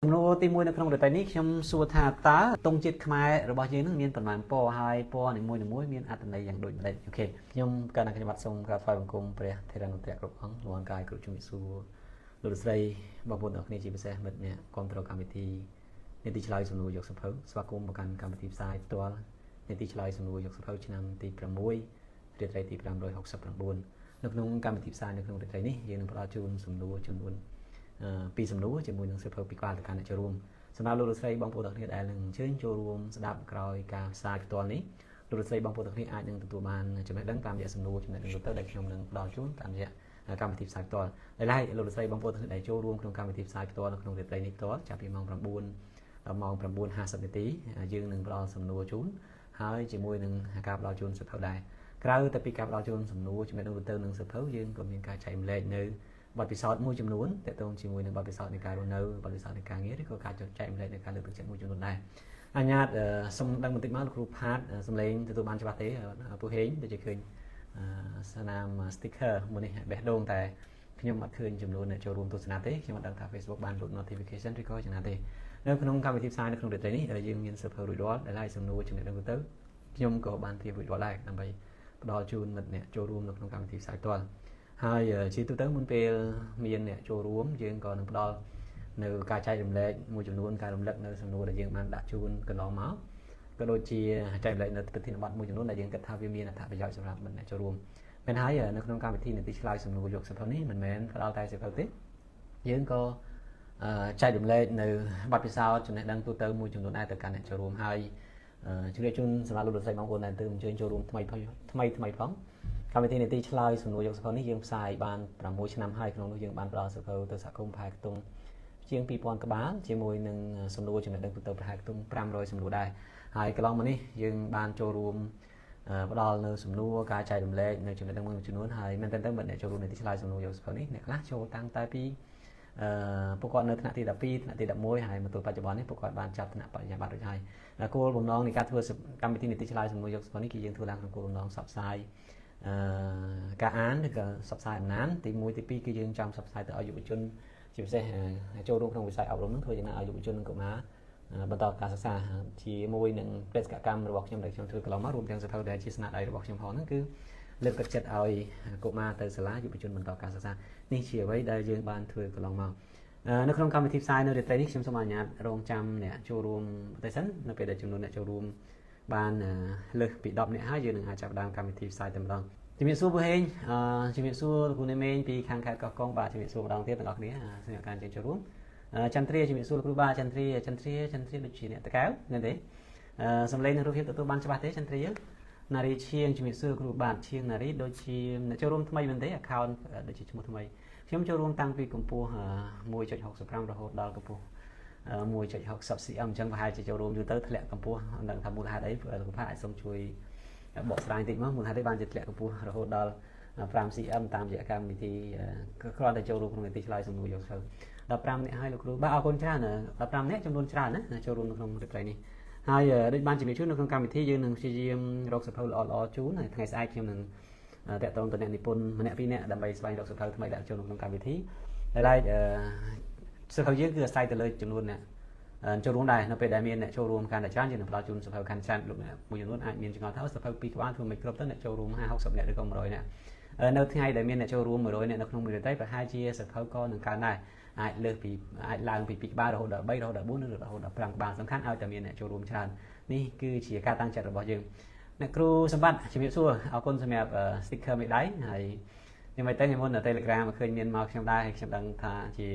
សំណួរទី1នៅក្នុងរយៈនេះខ្ញុំសួរថាតើទង់ជាតិខ្មែររបស់យើងនឹងមានប៉ុន្មានពណ៌ហើយពណ៌នីមួយៗមានអត្ថន័យយ៉ាងដូចម្ដេចអូខេខ្ញុំកាលណាខ្ញុំបាទសូមក្រាបថ្វាយបង្គំព្រះធេរនុត្រៈគ្រប់អង្គលោកអង្គកាយគ្រប់ជំរាបសួរលោកស្រីបងប្អូនទាំងគ្នាជាពិសេសមិត្តអ្នកគ្រប់គ្រងកម្មវិធីនេតិឆ្លើយសំណួរយកសភៅស្វាគមន៍មកកាន់កម្មវិធីផ្សាយផ្ទាល់នេតិឆ្លើយសំណួរយកសភៅឆ្នាំទី6រាត្រីទី569នៅក្នុងកម្មវិធីផ្សាយនៅក្នុងរាត្រីនេះយើងនឹងផ្ដល់ជូនសំណួរចំនួនពីសំណួរជាមួយនឹងសិភៅពីក្បាលទៅកាន់អ្នកចូលរួមសម្រាប់លោកលោកស្រីបងប្អូនទាំងគ្នាដែលនឹងអញ្ជើញចូលរួមស្ដាប់ក្រោយការផ្សាយផ្ទាល់នេះលោកលោកស្រីបងប្អូនទាំងគ្នាអាចនឹងទទួលបានចំណេះដឹងតាមរយៈសំណួរចំណេះដឹងទៅដែលខ្ញុំនឹងផ្ដល់ជូនតាមរយៈកម្មវិធីផ្សាយផ្ទាល់ហើយលោកលោកស្រីបងប្អូនទាំងគ្នាដែលចូលរួមក្នុងកម្មវិធីផ្សាយផ្ទាល់នៅក្នុងរាត្រីនេះផ្ទាល់ចាប់ពីម៉ោង9ដល់ម៉ោង9:50នាទីយើងនឹងផ្ដល់សំណួរជូនហើយជាមួយនឹងការផ្ដល់ជូនសិភៅដែរក្រៅតែពីការផ្ដល់ជូនសំណួរចំណេះដឹងទៅនឹងសិភៅយើងក៏មានការចែកម្លែកនៅបទពិសោធន៍មួយចំនួនទាក់ទងជាមួយនឹងបទពិសោធន៍នៃការរស់នៅបទពិសោធន៍នៃការងារឬក៏ការចែកម្លែកនៃការលើកទឹកចិត្តមួយចំនួនដែរអញ្ញាតសូមដឹងបន្តិចមកលោកគ្រូផាតសំឡេងទទួលបានច្បាស់ទេពូហេងដូចជាឃើញស្នាម sticker មួយនេះបេះដូងតែខ្ញុំអត់ឃើញចំនួនអ្នកចូលរួមទស្សនាទេខ្ញុំអត់ដឹងថា Facebook បាន load notification ឬក៏យ៉ាងណាទេនៅក្នុងកម្មវិធីផ្សាយនៅក្នុងរាត្រីនេះយើងមានសិភៅរួចរាល់ដែលហើយសំណួរចំណេះដឹងទៅខ្ញុំក៏បានត្រៀមរួចរាល់ដែរដើម្បីផ្ដល់ជូនមិត្តអ្នកចូលរួមនៅក្នុងកម្មវិធីផ្សាយផ្ទាល់ហើយជាទូទៅមុនពេលមានអ្នកចូលរួមយើងក៏នឹងផ្ដល់នៅការចែករំលែកមួយចំនួនការរំលឹកនៅសំណួរដែលយើងបានដាក់ជូនកន្លងមកក៏ដូចជាចែករំលែកនៅប្រធានបទមួយចំនួនដែលយើងគិតថាវាមានអត្ថប្រយោជន៍សម្រាប់អ្នកចូលរួមមែនហើយនៅក្នុងកម្មវិធីនីតិឆ្លើយសំណួរយកសិភៅនេះមិនមែនផ្ដល់តែសិភៅទេយើងក៏ចែករំលែកនៅបទពិសោធន៍ចំណេះដឹងទូទៅមួយចំនួនដែរទៅកាន់អ្នកចូលរួមហើយជំរាបជូនសម្រាប់លោកលោកស្រីបងប្អូនដែលទើបអញ្ជើញចូលរួមថ្មីផងកម្មវិធីនីតិឆ្លើយសំណួរយកសភៅនេះយើងផ្សាយបាន6ឆ្នាំហើយក្នុងនោះយើងបានផ្ដល់សភៅទៅសហគមន៍ប្រហែលខ្ទង់ជាង2000ក្បាលជាមួយនឹងសំណួរចំណេះដឹងទៅប្រហែលខ្ទង់500សំណួរដែរហើយកន្លងមកនេះយើងបានចូលរួមផ្ដល់នៅសំណួរការចែករំលែកនៅចំណេះដឹងមួយចំនួនហើយមែនតើអ្នកចូលរួមនីតិឆ្លើយសំណួរយកសភៅនេះអ្នកខ្លះចូលតាំងតែពីពួកគាត់នៅថ្នាក់ទី12ថ្នាក់ទី11ហើយមកទល់បច្ចុប្បន្ននេះពួកគាត់បានចាប់ថ្នាក់បរិញ្ញាបត្ររួចហើយគោលបំណងនៃការធ្វើកម្មវិធីនីតិឆ្លើយសំណួរយកសភៅនេះគឺយើងធ្វើឡើងក្នុងគោលបំណងផ្សព្វផ្សាយការអានឬក៏ផ្សព្វផ្សាយអំណានទី1ទី2គឺយើងចង់ផ្សព្វផ្សាយទៅឲ្យយុវជនជាពិសេសចូលរួមក្នុងវិស័យអប់រំនឹងធ្វើយ៉ាងណាឲ្យយុវជននិងកុមារបន្តការសិក្សាជាមួយនឹងបេសកកម្មរបស់ខ្ញុំដែលខ្ញុំធ្វើកន្លងមករួមទាំងសភៅដែលជាស្នាដៃរបស់ខ្ញុំផងហ្នឹងគឺលើកទឹកចិត្តឲ្យកុមារទៅសាលាយុវជនបន្តការសិក្សានេះជាអ្វីដែលយើងបានធ្វើកន្លងមកនៅក្នុងកម្មវិធីផ្សាយនៅរាត្រីនេះខ្ញុំសូមអនុញ្ញាតរងចាំអ្នកចូលរួមបន្តិចសិននៅពេលដែលចំនួនអ្នកចូលរួមបានលើសពី10នាក់ហើយយើងនឹងអាចចាប់ផ្ដើមកម្មវិធីផ្សាយតែម្ដងជំរាបសួរពូហេងជំរាបសួរលោកគ្រូនេមេងពីខាងខេត្តកោះកុងបាទជំរាបសួរម្ដងទៀតទាំងអស់គ្នាសម្រាប់ការអញ្ជើញចូលរួមចន្ទ្រាជំរាបសួរលោកគ្រូបាទចន្ទ្រាដូចជាអ្នកតកៅមែនទេសំឡេងនិងរូបភាពទទួលបានច្បាស់ទេចន្ទ្រានារីឈៀងជំរាបសួរគ្រូបាទឈៀងនារីដូចជាអ្នកចូលរួមថ្មីមែនទេ account ដូចជាឈ្មោះថ្មីខ្ញុំចូលរួមតាំងពីកម្ពស់ 1.65 រហូតដល់កម្ពស់ 1.60 cm អញ្ចឹងប្រហែលជាចូលរួមយូរទៅធ្លាក់កម្ពស់មិនដឹងថាមូលហេតុអីលោកគ្រូអាចសូមជួយបកស្រាយបន្តិចមកមូលហេតុអីបានជាធ្លាក់កម្ពស់រហូតដល់ 5 cm តាមរយៈកម្មវិធីគ្រាន់តែចូលរួមក្នុងនីតិឆ្លើយសំណួរយកទៅ15នាក់ហើយលោកគ្រូបាទអរគុណច្រើន15នាក់ចំនួនច្រើនណាចូលរួមនៅក្នុងរាត្រីនេះហើយដូចបានជំរាបជូននៅក្នុងកម្មវិធីយើងនឹងព្យាយាមរកសភៅល្អៗជូនហើយថ្ងៃស្អែកខ្ញុំនឹងតាក់ទងទៅអ្នកនិពន្ធម្នាក់ពីរនាក់ដើម្បីស្វែងរកសភៅថ្មីដាក់ចូលក្នុងកម្មវិធីហើយសភៅយើងគឺអាស្រ័យទៅលើចំនួនអ្នកចូលរួមដែរនៅពេលដែលមានអ្នកចូលរួមកាន់តែច្រើនយើងនឹងផ្ដល់ជូនសភៅកាន់តែច្រើនលោកអ្នកមួយចំនួនអាចមានចង្អល់ថាសភៅ2ក្បាលធ្វើមិនគ្រប់ទៅអ្នកចូលរួម50-60នាក់ឬក៏100នាក់នៅថ្ងៃដែលមានអ្នកចូលរួម100នាក់នៅក្នុងមួយរាត្រីប្រហែលជាសភៅក៏នឹងកើនដែរអាចលើសពីអាចឡើងពី2ក្បាលរហូតដល់3រហូតដល់4ឬរហូតដល់5ក្បាលសំខាន់ឲ្យតែមានអ្នកចូលរួមច្រើននេះគឺជាការតាំងចិត្តរបស់យើងអ្នកគ្រូសម្បត្តិជំរាបសួរអរគុណសម្រាប់ sticker មេដៃហើយខ្ញុំមិនតែមុន Telegram ឃើញមានមកខ្ញុំដែរហើយខ្ញុំដឹងថាជា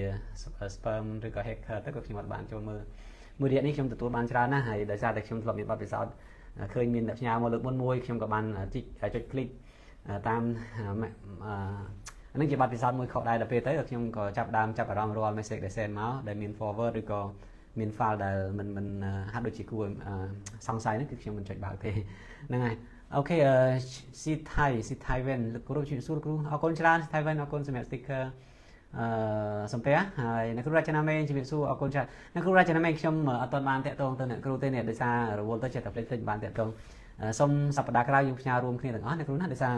spam ឬក៏ hacker ទៅក៏ខ្ញុំអត់បានចូលមើលមួយរយៈនេះខ្ញុំទទួលបានច្រើនណាស់ហើយដោយសារតែខ្ញុំធ្លាប់មានបទពិសោធន៍ឃើញមានអ្នកផ្ញើមកលើកមុនមួយខ្ញុំក៏បានចុច click តាមអានឹងជាបទពិសោធន៍មួយខុសដែរដល់ពេលទៅខ្ញុំក៏ចាប់អារម្មណ៍រាល់ message ដែល send មកដែលមាន forward ឬក៏មាន file ដែលមិនហាក់ដូចជាគួរសង្ស័យហ្នឹងគឺខ្ញុំមិនចុចបើកទេហ្នឹងហើយអូខេស៊ីថៃវិញលោកគ្រូជំរាបសួរលោកគ្រូអរគុណច្រើនស៊ីថៃវិញអរគុណសម្រាប់ sticker សំពះហើយអ្នកគ្រូរចនាមេងជំរាបសួរអរគុណច្រើនអ្នកគ្រូរចនាមេងខ្ញុំអត់ទាន់បានតាក់ទងទៅអ្នកគ្រូទេនេះដោយសាររវល់ទៅចិត្តតែភ្លេចបានតាក់ទងសូមសប្តាហ៍ក្រោយយើងផ្ញើរួមគ្នាទាំងអស់អ្នកគ្រូណាដោយសារ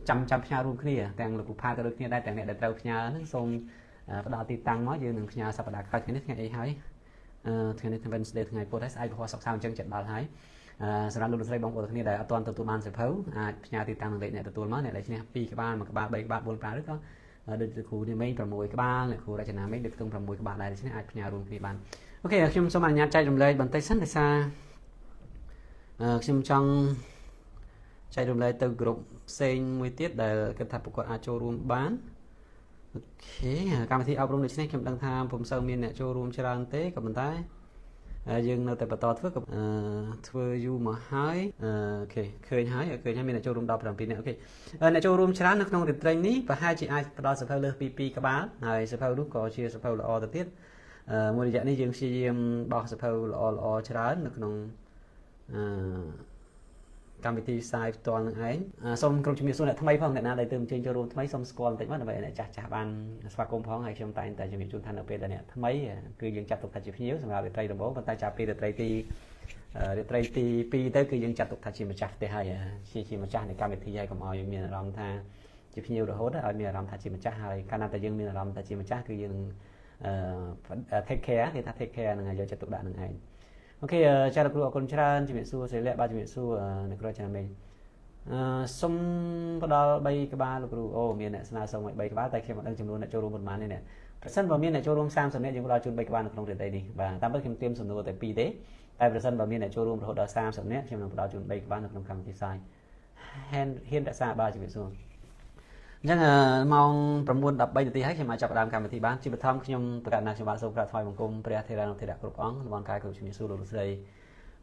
ចាំផ្ញើរួមគ្នាទាំងលោកគ្រូផាក៏ដូចគ្នាដែរទាំងអ្នកដែលត្រូវផ្ញើហ្នឹងសូម ផ្ដល់ទីតាំងមកយើងនឹងផ្ញើសប្តាហ៍ក្រោយថ្ងៃនេះថ្ងៃអីហើយថ្ងៃនេះថ្ងៃ Wednesday ថ្ងៃពុធហើយស្អែកពហុសិក្សាអញ្ចឹងចិត្តដល់ហើយសម្រាប់លោកលោកស្រីបងប្អូនគ្នាដែលអត់ទាន់ទទួលបានសៀវភៅអាចផ្ញើទីតាំងនឹងលេខអ្នកទទួលមកអ្នកដែលឈ្នះ2ក្បាល1ក្បាល3ក្បាល4ក្បាលឬក៏ដូចគ្រូនេះមេ6ក្បាលអ្នកគ្រូរចនាមេដូចខ្ទង់6ក្បាលដែរដូច្នេះអាចផ្ញើរួមគ្នាបានអូខេខ្ញុំសូមអនុញ្ញាតចែករំលែកបន្តិចសិនដោយសារខ្ញុំចង់ចែករំលែកទៅក្រុមផ្សេងមួយទៀតដែលគិតថាពួកគាត់អាចចូលរួមបានអូខេកម្មវិធីអប់រំដូចនេះខ្ញុំដឹងថាពុំសូវមានអ្នកចូលរួមច្រើនទេក៏ប៉ុន្តែយើងនៅតែបន្តធ្វើយូរមកហើយអូខេឃើញហើយមានអ្នកចូលរួមដល់7នាក់អូខេអ្នកចូលរួមច្រើននៅក្នុងរាត្រីនេះប្រហែលជាអាចផ្ដល់សៀវភៅលើសពី2ក្បាលហើយសៀវភៅនោះក៏ជាសៀវភៅល្អទៅទៀតមួយរយៈនេះយើងព្យាយាមបោះសៀវភៅល្អច្រើននៅក្នុងកម្មវិធីផ្សាយផ្ទាល់នឹងឯងសូមក្រុមជំនាញសួរអ្នកថ្មីផងអ្នកណាដែលទើបអញ្ជើញចូលរួមថ្មីសូមស្គាល់បន្តិចមកដើម្បីអ្នកចាស់បានស្វាគមន៍ផងហើយខ្ញុំតែងតែជំរាបជូនថានៅពេលដែលអ្នកថ្មីគឺយើងចាត់ទុកថាជាភ្ញៀវសម្រាប់រាត្រីដំបូងប៉ុន្តែចាប់ពីរាត្រីទី2ទៅគឺយើងចាត់ទុកថាជាម្ចាស់ផ្ទះហើយជាម្ចាស់នៃកម្មវិធីហើយកុំឲ្យមានអារម្មណ៍ថាជាភ្ញៀវរហូតឲ្យមានអារម្មណ៍ថាជាម្ចាស់ហើយកាលណាតែយើងមានអារម្មណ៍ថាជាម្ចាស់គឺយើង take care គេថា take care នឹងយកចិត្តទុកដាក់នឹងឯងអូខេចាលោកគ្រូអរគុណច្រើនជំរាបសួរសិលាបាទជំរាបសួរអ្នកគ្រូចាមេសុំផ្ដល់3ក្បាលលោកគ្រូអូមានអ្នកស្នើសុំឲ្យ3ក្បាលតែខ្ញុំអត់ដឹងចំនួនអ្នកចូលរួមប៉ុន្មានទេនេះប្រសិនបើមានអ្នកចូលរួម30នាក់យើងផ្ដល់ជូន3ក្បាលនៅក្នុងរាត្រីនេះបាទតាមពិតខ្ញុំត្រៀមសំណួរតែ2ទេតែប្រសិនបើមានអ្នកចូលរួមរហូតដល់30នាក់ខ្ញុំនឹងផ្ដល់ជូន3ក្បាលនៅក្នុងកម្មវិធីផ្សាយហ៊ានរក្សាបាទជំរាបសួរអញ្ចឹងម៉ោង9:13នាទីហើយខ្ញុំអាចចាប់ផ្ដើមកម្មវិធីបានជាបឋមខ្ញុំប្រកាសណាខ្ញុំបាទសូមក្រាបថ្វាយបង្គំព្រះថេរានុថេរៈគ្រប់អង្គលំអរកាយគ្រប់ជំរាបសួរលោកលោកស្រី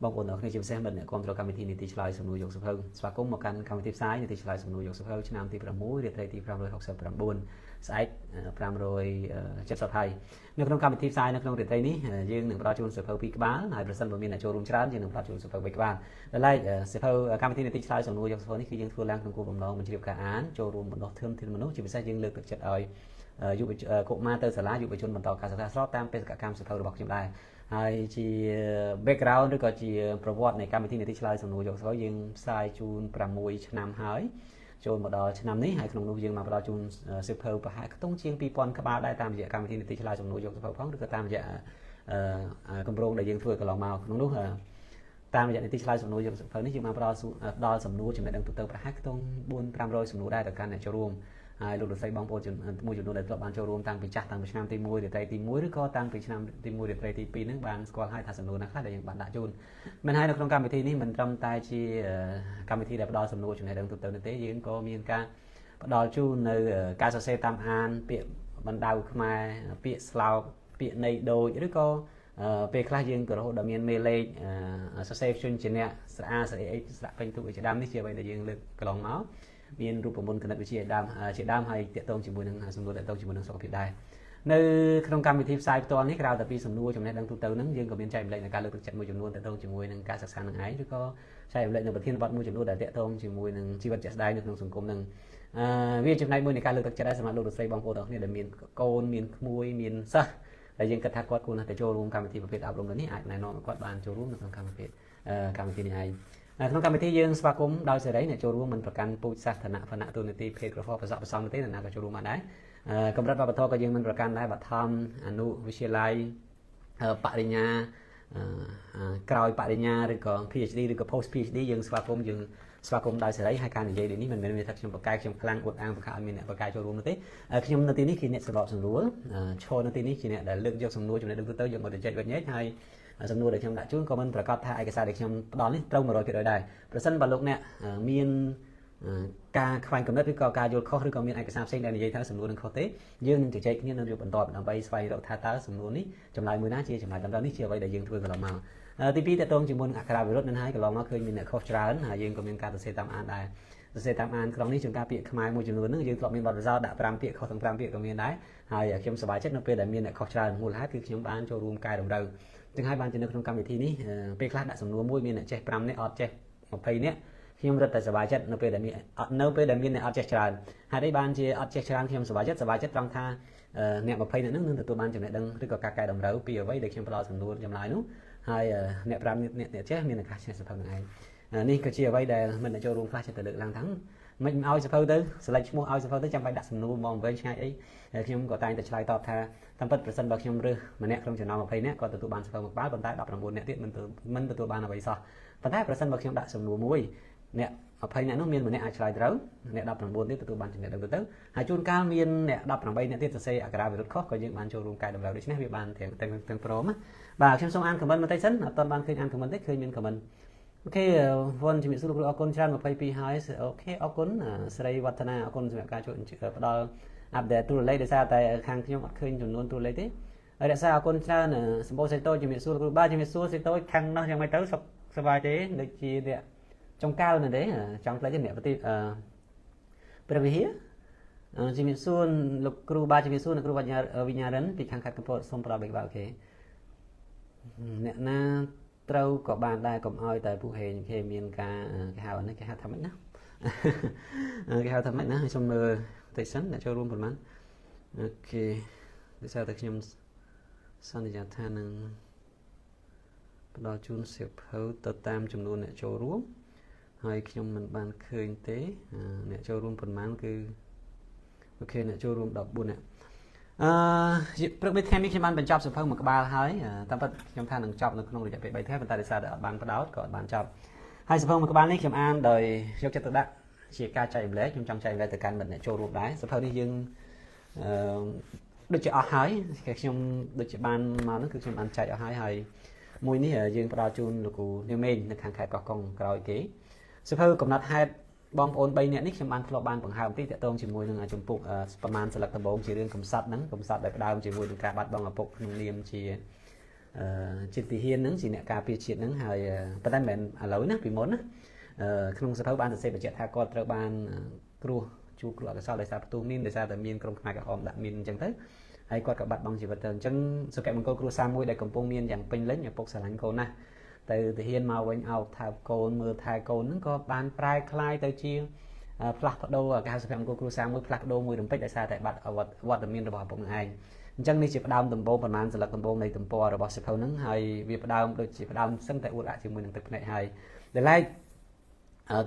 បងប្អូនទាំងគ្នាជាពិសេសមិត្តអ្នកគ្រប់គ្រងកម្មវិធីនីតិឆ្លើយសំណួរយកសភៅស្វាគមន៍មកកាន់កម្មវិធីផ្សាយនីតិឆ្លើយសំណួរយកសភៅឆ្នាំទី6រាត្រីទី569ស្អែក570ហើយនៅក្នុងកម្មវិធីផ្សាយនៅក្នុងរាត្រីនេះយើងនឹងផ្ដល់ជូនសភៅ2ក្បាលហើយប្រសិនបើមានអ្នកចូលរួមច្រើនយើងនឹងផ្ដល់ជូនសភៅ3ក្បាលដែលឡែកសភៅកម្មវិធីនីតិឆ្លើយសំណួរយកសភៅនេះគឺយើងធ្វើឡើងក្នុងគោលបំណងបញ្ជ្រាបការអានចូលរួមបណ្ដុះធនធានមនុស្សជាពិសេសយើងលើកទឹកចិត្តឲ្យយុវកុមារទៅសាលាយុវជនបន្តការសិក្សាស្របតាមបេសកកម្មសភៅរបស់ខ្ញុំដែរហើយជា background ឬក៏ជាប្រវត្តិនៃកម្មវិធីនីតិឆ្លើយសំណួរយកសភៅយើងផ្សាយជូន6ឆ្នាំហើយចូលមកដល់ឆ្នាំនេះហើយក្នុងនោះយើងមកផ្ដល់ជូនសៀវភៅប្រហែលខ្ទង់ជាង2000ក្បាលដែរតាមរយៈកម្មវិធីនីតិឆ្លើយសំណួរយកសភៅផងឬក៏តាមរយៈគម្រោងដែលយើងធ្វើកន្លងមកក្នុងនោះតាមរយៈនីតិឆ្លើយសំណួរយកសភៅនេះយើងមកផ្ដល់សំណួរចំណេះដឹងទូទៅប្រហែលខ្ទង់400-500សំណួរដែរទៅកាន់អ្នកចូលរួមហើយលោកលោកស្រីបងប្អូនមួយចំនួនដែលធ្លាប់បានចូលរួមតាំងពីចាស់តាំងពីឆ្នាំទី1រាត្រីទី1ឬក៏តាំងពីឆ្នាំទី1រាត្រីទី2ហ្នឹងបានស្គាល់ហើយថាសំណួរណាខ្លះដែលយើងបានដាក់ជូនមិនហើយនៅក្នុងកម្មវិធីនេះមិនត្រឹមតែជាកម្មវិធីដែលផ្ដល់សំណួរចំណេះដឹងទូទៅនោះទេយើងក៏មានការផ្ដល់ជូននៅការសរសេរតាមអានពាក្យបណ្ដៅខ្មែរពាក្យស្លោកពាក្យន័យដូចឬក៏ពេលខ្លះយើងក៏រហូតដល់មានមេលេខសរសេរជញ្ជាក់ស្រអាស្រអេស្រៈពេញទូជាដើមនេះជាអ្វីដែលយើងលើកកន្លងមកមានរូបមន្តគណិតវិទ្យាជាដើមហើយតាក់ទងជាមួយនឹងសំណួរតាក់ទងជាមួយនឹងសុខភាពដែរនៅក្នុងកម្មវិធីផ្សាយផ្ទាល់នេះក្រៅតែពីសំណួរចំណេះដឹងទូទៅហ្នឹងយើងក៏មានចែកម្លែកនៅការលើកទឹកចិត្តមួយចំនួនតាក់ទងជាមួយនឹងការសិក្សានឹងឯងឬក៏ចែកម្លែកនៅប្រធានបទមួយចំនួនដែលតាក់ទងជាមួយនឹងជីវិតជាក់ស្ដែងនៅក្នុងសង្គមហ្នឹងវាចំណែកមួយនៃការលើកទឹកចិត្តដែរសម្រាប់លោកលោកស្រីបងប្អូនទាំងគ្នាដែលមានកូនមានក្មួយមានសិស្សដែលយើងគិតថាគាត់គួរតែចូលរួមកម្មវិធីប្រភេទអប់រំនេះអាចណែនាំឲ្យគាត់បានចូលរួមនៅក្នុងកម្មវិធីនេះឯងក្នុងកម្មវិធីយើងស្វាគមន៍ដោយសេរីអ្នកចូលរួមមិនប្រកាន់ពូជសាសន៍ឋានៈឋានៈទូនាទីភេទក្រហមប្រសពប្រសំទេណាក៏ចូលរួមបានដែរកម្រិតវប្បធម៌ក៏យើងមិនប្រកាន់ដែរបឋមអនុវិទ្យាល័យបរិញ្ញាក្រោយបរិញ្ញាឬក៏ PhD ឬក៏ Post PhD យើងស្វាគមន៍ដោយសេរីហើយការនិយាយដូចនេះមិនមែនមានថាខ្ញុំបកកាយខ្ញុំខ្លាំងអួតអាងបង្ខំឲ្យមានអ្នកបកកាយចូលរួមនោះទេខ្ញុំនៅទីនេះគឺអ្នកសម្របសម្រួលឈរនៅទីនេះជាអ្នកដែលលើកយកសំណួរចំណេះដឹងទូទៅយកមកទៅចែកវិញ្ញាណហើយសំណួរដែលខ្ញុំដាក់ជូនក៏មិនប្រកាសថាឯកសារដែលខ្ញុំផ្ដល់នេះត្រូវ 100% ដែរប្រសិនបើលោកអ្នកមានការខ្វែងគំនិតឬក៏ការយល់ខុសឬក៏មានឯកសារផ្សេងដែលនិយាយថាសំណួរនឹងខុសទេយើងនឹងជជែកគ្នានៅយុគបន្តដើម្បីស្វែងរកថាតើសំណួរនេះចម្លើយមួយណាជាចម្លើយត្រឹមត្រូវនេះជាអ្វីដែលយើងធ្វើកន្លងមកទី2តកតងជាមួយនឹងអក្ខរាវិរុទ្ធនឹងហើយកន្លងមកឃើញមានអ្នកខុសច្រើនហើយយើងក៏មានការសរសេរតាមអានដែរសរសេរតាមអានក្នុងនេះជួនកាលពាក្យខ្មែរមួយចំនួនហ្នឹងយើងធ្លាប់មានបទពិសោធន៍ដាក់5ពាក្យខុសទាំង5ពាក្យក៏មានដែរហើយខ្ញុំសប្បាយចិត្តនៅពេលដែលមានអ្នកខុសច្រើនមូលហេតុគឺខ្ញុំបានចូលរួមកែតម្រូវចឹងហើយបានជានៅក្នុងកម្មវិធីនេះពេលខ្លះដាក់សំណួរមួយមានអ្នកចេះ5នាក់អត់ចេះ20នាក់ខ្ញុំរត់តែសប្បាយចិត្តនៅពេលដែលមានអ្នកអត់ចេះច្រើនហើយបានជាអត់ចេះច្រើនខ្ញុំសប្បាយចិត្តត្រង់ថាអ្នក20នាក់ហ្នឹងនឹងទទួលបានចំណេះដឹងឬក៏ការកែតម្រូវពីអ្វីដែលខ្ញុំផ្ដល់សំណួរចម្លើយនោះហើយអ្នក5នាក់អ្នកចេះមានឱកាសចេះសភៅនឹងឯងនេះក៏ជាអ្វីដែលមិនចូលរួមខ្លះចិត្តទៅលើកឡើងថា មិនឲ្យសភៅទៅស្លេចឈ្មោះឲ្យសភៅទៅចាំបាច់ដាក់សំណួរមកវិញឆ្ងាយអីខ្ញុំក៏តែងតែឆ្លើយតបថាតាមពិតប្រសិនបើខ្ញុំរើសម្នាក់ក្នុងចំណោម20នាក់គាត់ទទួលបានសភៅមួយក្បាលប៉ុន្តែ19នាក់ទៀតមិនទទួលបានអ្វីសោះប៉ុន្តែប្រសិនបើខ្ញុំដាក់សំណួរមួយអ្នក20នាក់នោះមានម្នាក់អាចឆ្លើយត្រូវអ្នក19ទៀតទទួលបានចំណេះដឹងទៅហើយជួនកាលមានអ្នក18នាក់ទៀតសរសេរអក្ខរាវិរុទ្ធខុសក៏យើងបានចូលរួមកែតម្រូវដូច្នេះវាបានទាំងព្រមបាទខ្ញុំសូមអានខមមិនបន្តិចសិនអត់ទាន់បានឃើញអានខមមិនទេឃើញមានខមមិនអូខេវ៉ាន់ជំរាបសួរលោកគ្រូអរគុណច្រើន22ហើយអូខេអរគុណស្រីវឌ្ឍនាអរគុណសម្រាប់ការជួយផ្ដល់អាប់ដេតទូរលេខដោយសារតែខាងខ្ញុំអត់ឃើញចំនួនទូរលេខទេហើយរក្សាអរគុណច្រើនសម្បូរសេតូចជំរាបសួរលោកគ្រូបាទជំរាបសួរសេតូចខាងនោះយ៉ាងម៉េចទៅសប្បាយទេដូចជាអ្នកចុងកៅនៅទេចង់ផ្លេចទេអ្នកប្រតិព្រះវិហារជំរាបសួរលោកគ្រូបាទជំរាបសួរលោកគ្រូវិញ្ញារិនពីខាងខេត្តកំពតសូមផ្ដល់បេក្ខបាទអូខេអ្នកណាត្រូវក៏បានដែរកុំឲ្យតែពុះហេងគេមានការគេហៅនេះគេហៅថាម៉េចណាគេហៅថាម៉េចណាខ្ញុំមើលតិចសិនអ្នកចូលរួមប្រហែលអូខេដោយសារតែខ្ញុំសន្យាថានឹងផ្ដល់ជូនសៀវភៅទៅតាមចំនួនអ្នកចូលរួមហើយខ្ញុំមិនបានឃើញទេអ្នកចូលរួមប្រហែលគឺអូខេអ្នកចូលរួម14នាក់ព្រឹកមិញថ្ងៃនេះខ្ញុំបានបញ្ចប់សៀវភៅមួយក្បាលហើយតាមពិតខ្ញុំថានឹងចប់នៅក្នុងរយៈពេល3ថ្ងៃប៉ុន្តែដោយសារតែអត់បានបដោតក៏អត់បានចប់ហើយសៀវភៅមួយក្បាលនេះខ្ញុំអានដោយយកចិត្តទុកដាក់ជាការចែកម្លែកខ្ញុំចង់ចែកម្លែកទៅកាន់មិត្តអ្នកចូលរួមដែរសៀវភៅនេះយើងដូចជាអស់ហើយខ្ញុំដូចជាបានមកនោះគឺខ្ញុំបានចែកអស់ហើយមួយនេះយើងផ្ដល់ជូនលោកគ្រូនាងមេងនៅខាងខេត្តកោះកុងក្រោយគេសៀវភៅកំណត់ហេតុបងប្អូន3នាក់នេះខ្ញុំបានធ្លាប់បានបង្ហើបទីតាក់ទងជាមួយនឹងជំពូកប្រមាណស្លឹកដំបូងជារឿងកំសត់ហ្នឹងកំសត់ដែលផ្ដើមជាមួយនឹងការបាត់បង់ឪពុកក្នុងនាមជាជាទាហានហ្នឹងជាអ្នកការពារជាតិហ្នឹងហើយប៉ុន្តែមិនមែនឥឡូវណាពីមុនណាក្នុងសៀវភៅបានសរសេរបញ្ជាក់ថាគាត់ត្រូវបានគ្រោះជួបគ្រោះអកុសលដោយសារផ្ទុះមីនដោយសារតែមានក្រុមខ្មែរក្រហមដាក់មីនអញ្ចឹងទៅហើយគាត់ក៏បាត់បង់ជីវិតទៅអញ្ចឹងសុភមង្គលគ្រួសារមួយដែលកំពុងមានយ៉ាងពេញលេញឪពុកស្រឡាញ់កូនណាស់ទៅទាហានមកវិញអោបថើបកូនមើលថែកូនហ្នឹងក៏បានប្រែคล้ายទៅជាផ្លាស់ប្ដូរការសុភមង្គលគ្រួសារមួយផ្លាស់ប្ដូរមួយរំពេចដោយសារតែបាត់វត្តមានរបស់ឪពុកម្ដាយឯងអញ្ចឹងនេះជាផ្ដើមដំបូងប្រហែលសន្លឹកដំបូងនៃទំព័ររបស់សៀវភៅហ្នឹងហើយវាផ្ដើមដូចជាផ្ដើមសឹងតែអួតអាក់ជាមួយនឹងទឹកភ្នែកហើយដែលឡែក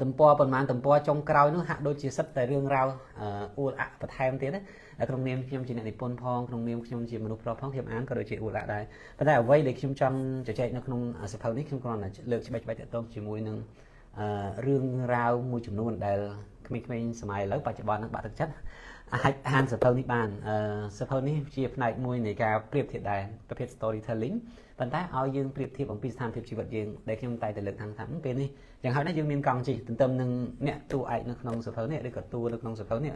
ទំព័រប្រហែលទំព័រចុងក្រោយនោះហាក់ដូចជាសិតតែរឿងរ៉ាវអួតអាក់បន្ថែមទៀតណាក្នុងនាមខ្ញុំជាអ្នកនិពន្ធផងក្នុងនាមខ្ញុំជាមនុស្សប្រុសផងខ្ញុំអានក៏ដូចជាអួតអាក់ដែរប៉ុន្តែអ្វីដែលខ្ញុំចង់ជជែកនៅក្នុងសៀវភៅនេះខ្ញុំគ្រាន់តែលើកច្បាច់តាក់ទងជាមួយនឹងរឿងរ៉ាវមួយចំនួនដែលក្មេងៗសម័យឥឡូវបច្ចុប្បន្ននឹងបាក់ទឹកចិត្តអាចអានសៀវភៅនេះបានសៀវភៅនេះជាផ្នែកមួយនៃការប្រៀបធៀបដែរប្រភេទ storytelling ប៉ុន្តែឲ្យយើងប្រៀបធៀបអំពីស្ថានភាពជីវិតយើងដែលខ្ញុំតែលើកថាពេលនេះយ៉ាងហោចណាស់យើងមាន កង់ជិះទន្ទឹមនឹងអ្នកតួឯកនៅក្នុងសៀវភៅនេះឬក៏តួនៅក្នុងសៀវភៅនេះ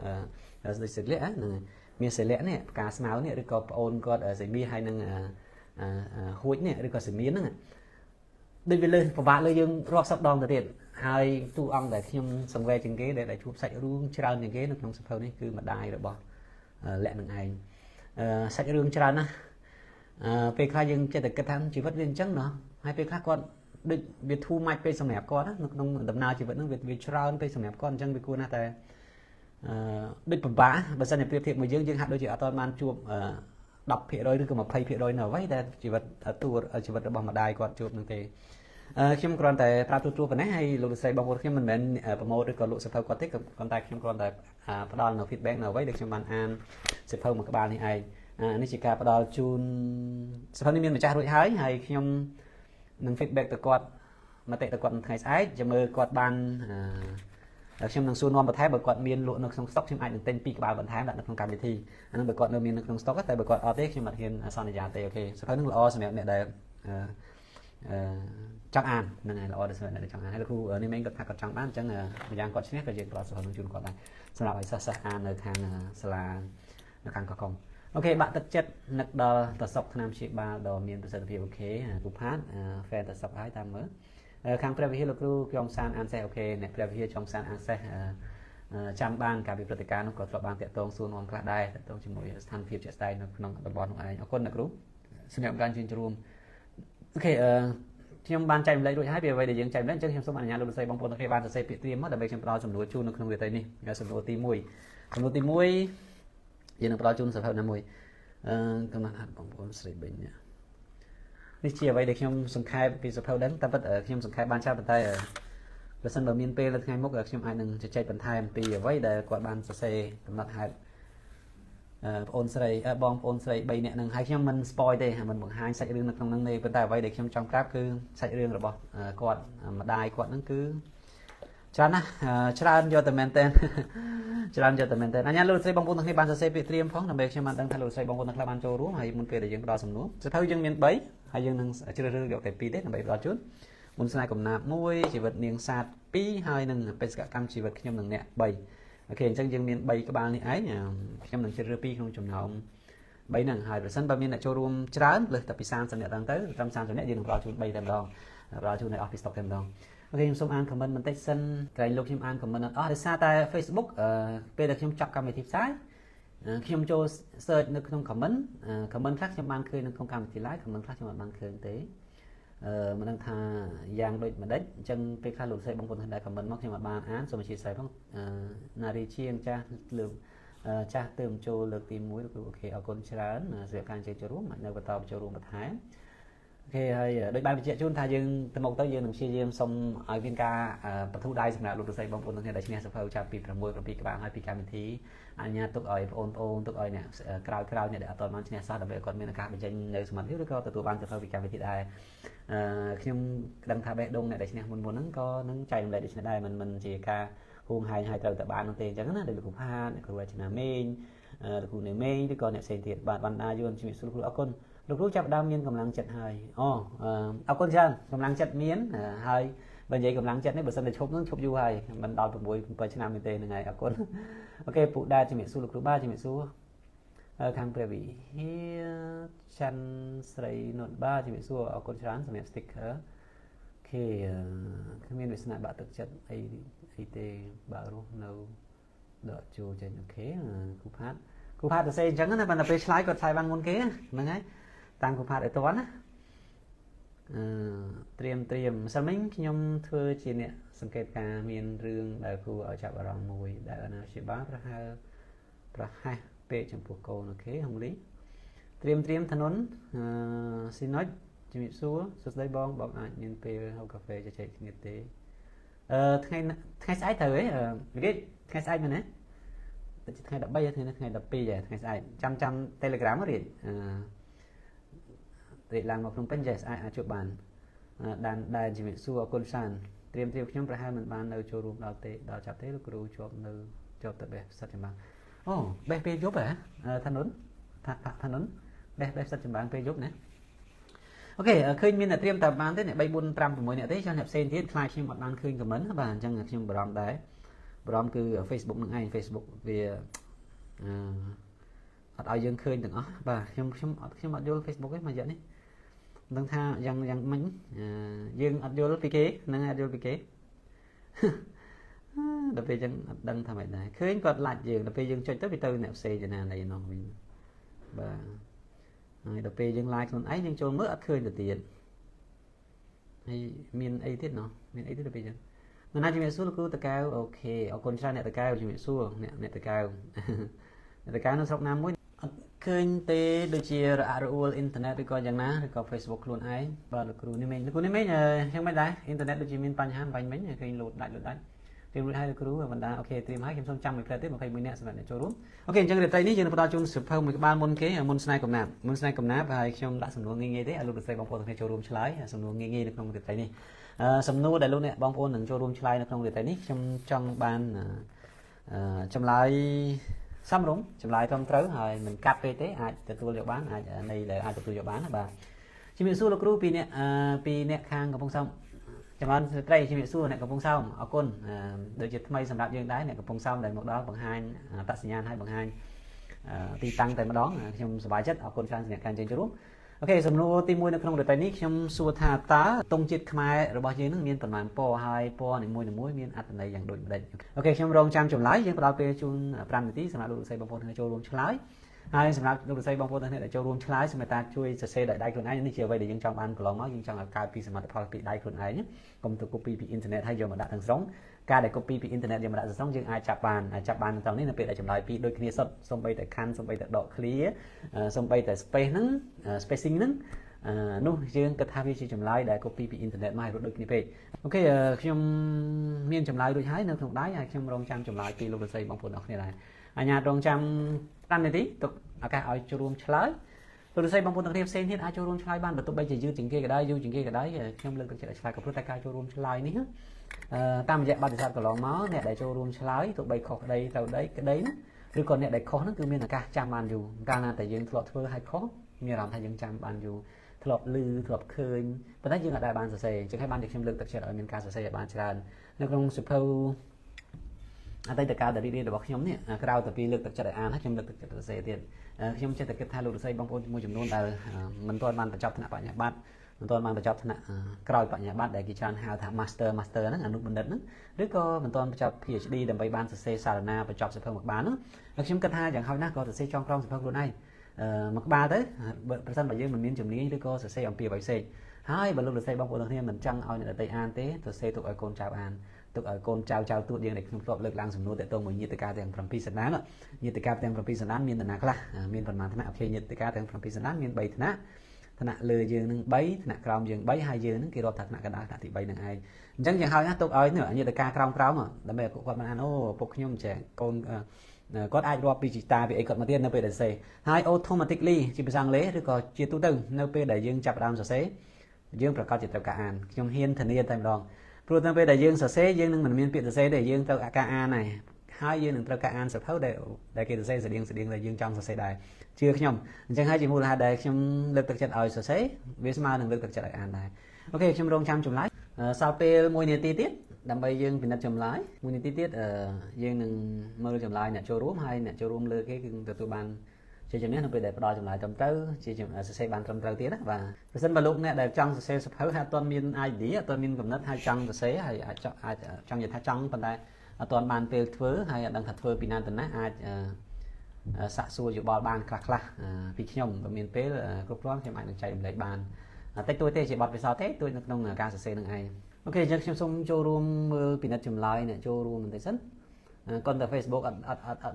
ដូចសិលៈហ្នឹងមានសិលៈនេះផ្កាស្មៅនេះឬក៏ប្អូនគាត់សីមីហើយនឹងហួចនេះឬក៏សីមៀនហ្នឹងដូចវាលើពិបាកលើយើងរាប់សិបដងទៅទៀតហើយតួអង្គដែលខ្ញុំសង្វេគជាងគេដែលជួបសាច់រឿងច្រើនជាងគេនៅក្នុងសៀវភៅនេះគឺម្ដាយរបស់លក្ខនឹងឯងសាច់រឿងច្រើនណាស់ពេលខ្លះយើងចិត្តតែគិតថាជីវិតវាអញ្ចឹងណោះហើយពេលខ្លះគាត់ដូចវាធូរម៉ាច់ពេកសម្រាប់គាត់នៅក្នុងដំណើរជីវិតហ្នឹងវាច្រើនពេកសម្រាប់គាត់អញ្ចឹងវាគួរណាស់តែដូចពិបាកបើសិនជាប្រៀបធៀបមួយយើងហាក់ដូចជាអត់ទាន់បានជួប10% ឬក៏20% នៅអ្វីដែលជីវិតជីវិតរបស់ម្ដាយគាត់ជួបនឹងទេខ្ញុំគ្រាន់តែប្រាប់ទូប៉ុណ្ណេះហើយលោកលោកស្រីបងប្អូនខ្ញុំមិនមែនប្រម៉ូទឬក៏លក់សៀវភៅគាត់ទេគ្រាន់តែខ្ញុំគ្រាន់តែផ្ដល់នៅ feedback នៅអ្វីដែលខ្ញុំបានអានសៀវភៅមួយក្បាលនេះឯងនេះជាការផ្ដល់ជូនសៀវភៅនេះមានម្ចាស់រួចហើយខ្ញុំនឹង feedback ទៅគាត់មតិទៅគាត់នៅថ្ងៃស្អែកចាំមើលគាត់បានខ្ញុំនឹងសួរនាំបន្ថែមបើគាត់មានលក់នៅក្នុង stock ខ្ញុំអាចនឹងទិញ2ក្បាលបន្ថែមដាក់នៅក្នុងកម្មវិធីអានឹងបើគាត់នៅមាននៅក្នុង stock តែបើគាត់អត់ទេខ្ញុំអត់ហ៊ានសន្យាទេអូខេសៀវភៅនឹងល្អសម្រាប់អ្នកដែលចង់អានហ្នឹងហើយល្អដល់សម្រាប់អ្នកដែលចង់អានហើយលោកគ្រូនេះមែនគាត់ថាគាត់ចង់បានអញ្ចឹងម្យ៉ាងគាត់ឈ្នះក៏យើងផ្ដល់សៀវភៅនឹងជូនគាត់ដែរសម្រាប់ឲ្យសិស្សអាននៅខាងសាលានៅខាងកោះកុងអូខេបាក់ទឹកចិត្តនឹកដល់តសុកថ្នាំព្យាបាលដ៏មានប្រសិទ្ធភាពអូខេគូផាត fan តសុកហើយតាមមើលខាងព្រះវិហារលោកគ្រូខ្ញុំសានអានសេះអូខេអ្នកព្រះវិហារចង់សានអានសេះចាំបានការវិព្រឹត្តិការណ៍នោះក៏ធ្លាប់បានតាក់ទងសួរនាំខ្លះដែរតាក់ទងជាមួយស្ថានភាពជាក់ស្ដែងនៅក្នុងតំបន់នោះឯងអរគុណអ្នកគ្រូសម្រាប់ការជួយរួមអូខេខ្ញុំបានចែកម្លែករួចហើយពីអ្វីដែលយើងចែកម្លែកអញ្ចឹងខ្ញុំសូមអនុញ្ញាតលោកលោកស្រីបងប្អូនទាំងគ្នាបានសរសេរពាក្យត្រៀមមកដើម្បីខ្ញុំផ្ដល់សំណួរជូននៅក្នុងវគ្គនេះសំណួរទី1សំណួរទី1យើងនឹងផ្ដល់ជូនសភៅណាមួយកំណត់ហេតុបងប្អូនស្រីបិញនេះជាអ្វីដែលខ្ញុំសង្ខេបពីសភៅដឹងតែពិតខ្ញុំសង្ខេបបានច្រើនប៉ុន្តែ ប្រសិនបើមានពេលនៅថ្ងៃមុខខ្ញុំអាចនឹងជជែកបន្ថែមពីអ្វីដែលគាត់បានសរសេរកំណត់ហេតុបងប្អូនស្រី3នាក់នឹងហើយខ្ញុំមិន spoil ទេមិនបង្ហាញសាច់រឿងនៅក្នុងហ្នឹងទេប៉ុន្តែអ្វីដែលខ្ញុំចង់ប្រាប់គឺសាច់រឿងរបស់គាត់ម្ដាយគាត់ហ្នឹងគឺច្រើនណាស់ច្រើនយកតែមែនតើច្រើនយកតែមែនតើអញ្ញាលោកស្រីបងប្អូនទាំងគ្នាបានសរសេរពាក្យត្រៀមផងដើម្បីខ្ញុំបានដឹងថាលោកស្រីបងប្អូនទាំងខ្លះបានចូលរួមហើយមុនពេលដែលយើងផ្ដល់សំណួរសៀវភៅយើងមាន3ហើយយើងនឹងជ្រើសរើសយកតែ2ទេដើម្បីផ្ដល់ជូនមុនស្នេហ៍កំណាព្យ1ជីវិតនាងសាទ2ហើយនឹងបេសកកម្មជីវិតខ្ញុំនឹងអ្នក3អូខេអញ្ចឹងយើងមាន3ក្បាលនេះឯងខ្ញុំនឹងជ្រើសរើស2ក្នុងចំណោម3ហ្នឹងហើយប្រសិនបើមានអ្នកចូលរួមច្រើនលើសតែពី30នាក់ដល់ទៅត្រឹម30នាក់យើងនឹងផ្ដល់ជូន3តែម្ដងផ្ដល់ជូនឲ្យអស់ពី stock តែម្ដងអូខេខ្ញុំសូមអាន comment បន្តិចសិនក្រែងលោកខ្ញុំអាន comment អត់អស់ដោយសារតែ Facebook ពេលដែលខ្ញុំចាប់កម្មវិធីផ្សាយខ្ញុំចូល search នៅក្នុង comment ខ្លះខ្ញុំបានឃើញនៅក្នុងកម្មវិធី live comment ខ្លះខ្ញុំអត់បានឃើញទេមិនដឹងថាយ៉ាងដូចម្ដេចអញ្ចឹងពេលខ្លះលោកស្រីបងប្អូនដែល comment មកខ្ញុំអត់បានអានសូមអធិស្ឋានផងណារីជាងចាស់លើកចាស់ទៅចូលលើកទី1គឺអូខេអរគុណច្រើនសម្រាប់ការចូលរួមនៅបន្តចូលរួមបន្ថែមអូខេហើយដោយបានបញ្ជាក់ជូនថាយើងទៅមកទៅយើងនឹងព្យាយាមសុំឲ្យមានការបទូដៃសម្រាប់លោកស្រីបងប្អូនទាំងគ្នាដែលឈ្នះសភៅចាប់ពី6 7ក្បាលហើយពីកម្មវិធីអញ្ញាទុកឲ្យបងប្អូនទុកឲ្យអ្នកក្រោយអ្នកដែលអត់ទាន់បានឈ្នះសោះដើម្បីឲ្យគាត់មានឱកាសបញ្ចេញនៅសមត្ថភាពឬក៏ទទួលបានសភៅពីកម្មវិធីដែរខ្ញុំដឹងថាបេះដូងអ្នកដែលឈ្នះមុនហ្នឹងក៏នឹងចែករំលែកដូចនេះដែរមិនជាការហួងហែងឲ្យត្រូវតែបាននោះទេអញ្ចឹងណាដោយលោកគ្រូផាតអ្នកគ្រូរចនាមេងលោកគ្រូនេមេងឬក៏អ្នកផ្សេងទៀតបាទបណ្ដាយួនជំរាបសួរគ្រូអរគុណលោកគ្រូចាប់ដើមមានកម្លាំងចិត្តហើយអរគុណច្រើនកម្លាំងចិត្តមានហើយបើនិយាយកម្លាំងចិត្តនេះបើសិនតែឈប់នឹងឈប់យូរហើយមិនដល់6 7ឆ្នាំទេហ្នឹងហើយអរគុណអូខេពូដាជំរាបសួរលោកគ្រូបាទជំរាបសួរខាងព្រះវិហារច័ន្ទស្រីនុតបាទជំរាបសួរអរគុណច្រើនសម្រាប់ sticker អូខេគ្មានវាសនាបាក់ទឹកចិត្តអីទេបើរស់នៅដកចូលចេញអូខេគ្រូផាតទៅសេអញ្ចឹងណាបើតែពេលឆ្លើយគាត់ឆ្លើយបានមុនគេហ្នឹងហើយតាមគ្រូផាតឲ្យតន់ណាត្រៀមម្សិលមិញខ្ញុំធ្វើជាអ្នកសង្កេតការមានរឿងដែលគួរឲ្យចាប់អារម្មណ៍មួយដែលអាណាព្យាបាលប្រហែសពេកចំពោះកូនអូខេហុងលីត្រៀមធននស៊ីណុចជំរាបសួរសួស្ដីបងអាចមានពេលហូបកាហ្វេជជែកគ្នាទេថ្ងៃស្អែកត្រូវហ៎រៀបថ្ងៃស្អែកមែនទេថ្ងៃ13ថ្ងៃ12ថ្ងៃស្អែកចាំ Telegram រៀបឡើងមកក្នុងពេញចេះស្អែកអាចជួបបានដែលជំរាបសួរអរគុណច្រើនត្រៀមខ្ញុំប្រហែលមិនបាននៅចូលរួមដល់ចាប់ទេលោកគ្រូជាប់ទៅបេះផ្សិតចម្បាំងអូបេះពេលយប់ហ៎ថានុនបេះផ្សិតចម្បាំងពេលយប់ណាអូខេឃើញមានតែត្រៀមតែបានទេអ្នក3 4 5 6អ្នកទេចុះអ្នកផ្សេងទៀតខ្លាចខ្ញុំអត់បានឃើញ comment បាទអញ្ចឹងខ្ញុំបារម្ភដែរបារម្ភគឺ Facebook នឹងឯង Facebook វាអត់ឲ្យយើងឃើញទាំងអស់បាទខ្ញុំអត់យល់ Facebook ទេមួយរយៈនេះមិនដឹងថាយ៉ាងមិញយើងអត់យល់ពីគេនឹងអត់យល់ពីគេដល់ពេលចឹងអត់ដឹងថាម៉េចដែរឃើញគាត់ឡាច់យើងដល់ពេលយើងចុចទៅវាទៅអ្នកផ្សេងចំណាណីនោះវិញបាទហើយដល់ពេលយើង like ខ្លួនឯងយើងចូលមើលអត់ឃើញទៅទៀតហើយមានអីទៀតណោះមានអីទៀតដល់ពេលចឹងមិនណាជំរាបសួរលោកគ្រូតកៅអូខេអរគុណច្រើនអ្នកតកៅជំរាបសួរអ្នកតកៅនៅស្រុកណាមួយអត់ឃើញទេដូចជារអាក់រអួលអ៊ីនធឺណិតឬក៏យ៉ាងណាឬក៏ Facebook ខ្លួនឯងបាទលោកគ្រូនេះមិញយ៉ាងម៉េចដែរអ៊ីនធឺណិតដូចជាមានបញ្ហាបាញ់មិញឃើញលោតដាច់ត្រៀមរួចហើយលោកគ្រូបណ្ដាអូខេត្រៀមហើយខ្ញុំសូមចាំមួយផ្លែទៀត21នាក់សម្រាប់អ្នកចូលរួមអូខេអញ្ចឹងរាត្រីនេះយើងនឹងផ្ដល់ជូនសៀវភៅមួយក្បាលមុនគេមុនស្នេហ៍កំណាព្យហើយខ្ញុំដាក់សំណួរងាយៗទេឲ្យលោកលោកស្រីបងប្អូនទាំងគ្នាចូលរួមឆ្លើយសំណួរងាយៗនៅក្នុងរាត្រីនេះសំណួរដែលលោកអ្នកបងប្អូននឹងចូលរួមឆ្លើយនៅក្នុងរាត្រីនេះខ្ញុំចង់បានចម្លើយសមរម្យចម្លើយត្រឹមត្រូវហើយមិនកាត់ពេកទេអាចទទួលយកបានអាចទទួលយកបានណាបាទជំរាបសួរលោកគ្រូពីអ្នកខាងកំពង់សោមចំនួនស្ត្រីជំរាបសួរអ្នកកំពង់សោមអរគុណដូចជាថ្មីសម្រាប់យើងដែរអ្នកកំពង់សោមដែលមកដល់បង្ហាញអត្តសញ្ញាណឲ្យបង្ហាញទីតាំងតែម្ដងខ្ញុំសប្បាយចិត្តអរគុណច្រើនសម្រាប់ការចូលរួមអូខេសំណួរទី1នៅក្នុងរយៈនេះខ្ញុំសួរថាតើទង់ជាតិខ្មែររបស់យើងនឹងមានប៉ុន្មានពណ៌ហើយពណ៌នីមួយៗមានអត្ថន័យយ៉ាងដូចម្ដេចអូខេខ្ញុំរងចាំចម្លើយយើងផ្ដល់ពេលជូន5នាទីសម្រាប់លោកលោកស្រីបងប្អូនទាំងចូលរួមឆ្លើយហើយសម្រាប់លោកលោកស្រីបងប្អូនទាំងអ្នកដែលចូលរួមឆ្លើយសូមមេត្តាជួយសរសេរដោយដៃខ្លួនឯងនេះជាអ្វីដែលយើងចង់បានកន្លងមកយើងចង់ឲ្យកើតពីសមត្ថផលពីដៃខ្លួនឯងកុំទៅ copy ពីអ៊ីនធឺណិតហើយយកមកដាក់ទាំងស្រុងការដែល copy ពីអ៊ីនធឺណិតយកមកដាក់ទាំងស្រុងយើងអាចចាប់បានត្រង់នេះនៅពេលដែលចម្លើយពីដូចគ្នាសុទ្ធសូម្បីតែខណ្ឌសូម្បីតែដក clear សូម្បីតែ space ហ្នឹង spacing ហ្នឹង នោះយើងគិតថាវាជាចម្លើយដែល copy ពីអ៊ីនធឺណិតមកឲ្យរត់ដូចគ្នាពេកអូខេខ្ញុំមានចម្លើយដូចហើយនៅក្នុងដៃហើយខ្ញុំរងចាំចម្លើយពីលោកលោកស្រីបងប្អូនអរគ្នាដែរអញ្ញាតរងចាំ5នាទីទុកឱកាសឲ្យចូលរួមឆ្លើយលោកលោកស្រីបងប្អូនទាំងគ្នាផ្សេងទៀតអាចចូលរួមឆ្លើយបានបើទោះបីជាយឺតជាងគេក៏ដោយយូរជាងគេក៏ដោយខ្ញុំលើកទឹកចិត្តឲ្យឆ្លើយក៏ព្រោះតែការចូលរួមឆ្លើយនេះតាមរយៈបទពិសោធន៍កន្លងមកអ្នកដែលចូលរួមឆ្លើយទោះបីខុសក្តីត្រូវក្តីណាឬក៏អ្នកដែលខុសហ្នឹងគឺមានឱកាសចាំបានយូរកាលណាតែយើងធ្លាប់ធ្វើឲ្យខុសមានអារម្មណ៍ថាយើងចាំបានយូរធ្លាប់ឮធ្លាប់ឃើញប៉ុន្តែយើងអាចបានសរសេរអញ្ចឹងហើយបានខ្ញុំលើកទឹកចិត្តឲ្យមានការសរសេរឲ្យបានច្រើននៅក្នុងសៀវភៅអតីតកាលដែលរៀនរបស់ខ្ញុំនេះក្រៅតែពីលើកទឹកចិត្តឲ្យអានហើយខ្ញុំលើកទឹកចិត្តសរសេរទៀតខ្ញុំចេះតែគិតថាលោកលោកស្រីបងប្អូនមួយចំនួនដែលមិនទាន់បានបញ្ចប់ថ្នាក់បញ្ញាបត្រមិនទាន់បានបញ្ចប់ថ្នាក់ក្រោយបញ្ញាបត្រដែលគេច្រើនហៅថា Master ហ្នឹងអនុបណ្ឌិតហ្នឹងឬក៏មិនទាន់បញ្ចប់ PhD ដើម្បីបានសរសេរសារណាបញ្ចប់សៀវភៅមួយក្បាលហ្នឹងខ្ញុំគិតថាយ៉ាងហោចណាស់ក៏សរសេរចងក្រងសៀវភៅខ្លួនឯងមួយក្បាលទៅប្រសិនបើយើងមិនមានជំនាញឬក៏សរសេរអំពីអ្វីផ្សេងហើយបើលោកលោកស្រីបងប្អូនគ្នាមិនចង់ឲ្យអ្នកដទៃអានទេសរសេរទុកឲ្យកូនចៅអានទុកឲ្យកូនចៅទួតយើងដែលខ្ញុំធ្លាប់លើកឡើងសំណួរតទៅមួយញាតិកាទាំង7សន្តានញាតិកាទាំង7សន្តានមានដំណាខ្លះមានប្រមាណថ្នាក់អូខេញាតិកាទាំង7សន្តានមាន3ថ្នាក់ថ្នាក់លើយើងនឹង3ថ្នាក់ក្រោមយើង3ហើយយើងនឹងគេរាប់ថាថ្នាក់កណ្ដាលថ្នាក់ទី3នឹងឯងអញ្ចឹងយ៉ាងហោចណាស់ទុកឲ្យញាតិកាក្រោមដើម្បីឲ្យគាត់បានអានអូពុកខ្ញុំចេះកូនគាត់អាចរាប់ពីជីតាពីអីគាត់មកទៀតនៅពេលដែលសរសេរហើយ automatically ជាភាសាអង់គ្លេសឬក៏ជាទូទៅនៅពេលដែលយើងចាប់ផ្ដើមសរសេរយើងប្រកាសជាត្រូវការអានខ្ញុំហ៊ានធានាតែម្ដងព្រោះនៅពេលដែលយើងសរសេរយើងនឹងមិនមានពាក្យសរសេរទេយើងត្រូវការអានហើយយើងនឹងត្រូវការអានសៀវភៅដែលគេសរសេរស្តៀងដែលយើងចង់សរសេរដែរជឿខ្ញុំអញ្ចឹងហើយជាមូលហេតុដែលខ្ញុំលើកទឹកចិត្តឲ្យសរសេរវាស្មើនឹងលើកទឹកចិត្តឲ្យអានដែរអូខេខ្ញុំរងចាំចម្លើយសល់ពេល1នាទីទៀតដើម្បីយើងពិនិត្យចម្លើយ1នាទីទៀតយើងនឹងមើលចម្លើយអ្នកចូលរួមហើយអ្នកចូលរួមលើគេគឺទទួលបានជាជំនាញនៅពេលដែលផ្ដល់ចម្លើយត្រឹមត្រូវជាសរសេរបានត្រឹមត្រូវទៀតណាបាទប្រសិនបើលោកអ្នកដែលចង់សរសេរសៀវភៅហើយអត់ទាន់មាន idea អត់ទាន់មានកំណត់ហើយចង់សរសេរហើយអាចចង់និយាយថាចង់ប៉ុន្តែអត់ទាន់បានពេលធ្វើហើយអត់ដឹងថាធ្វើពីណាទៅណាអាចសាកសួរយោបល់បានខ្លះពីខ្ញុំបើមានពេលគ្រប់គ្រាន់ខ្ញុំអាចនឹងចែករំលែកបានតិចតួចទេជាបទពិសោធន៍ទេតួចនៅក្នុងការសរសេរនឹងឯងអូខេអញ្ចឹងខ្ញុំសូមចូលរួមមើលពិនិត្យចម្លើយអ្នកចូលរួមបន្តិចសិនគាត់តែ Facebook អត់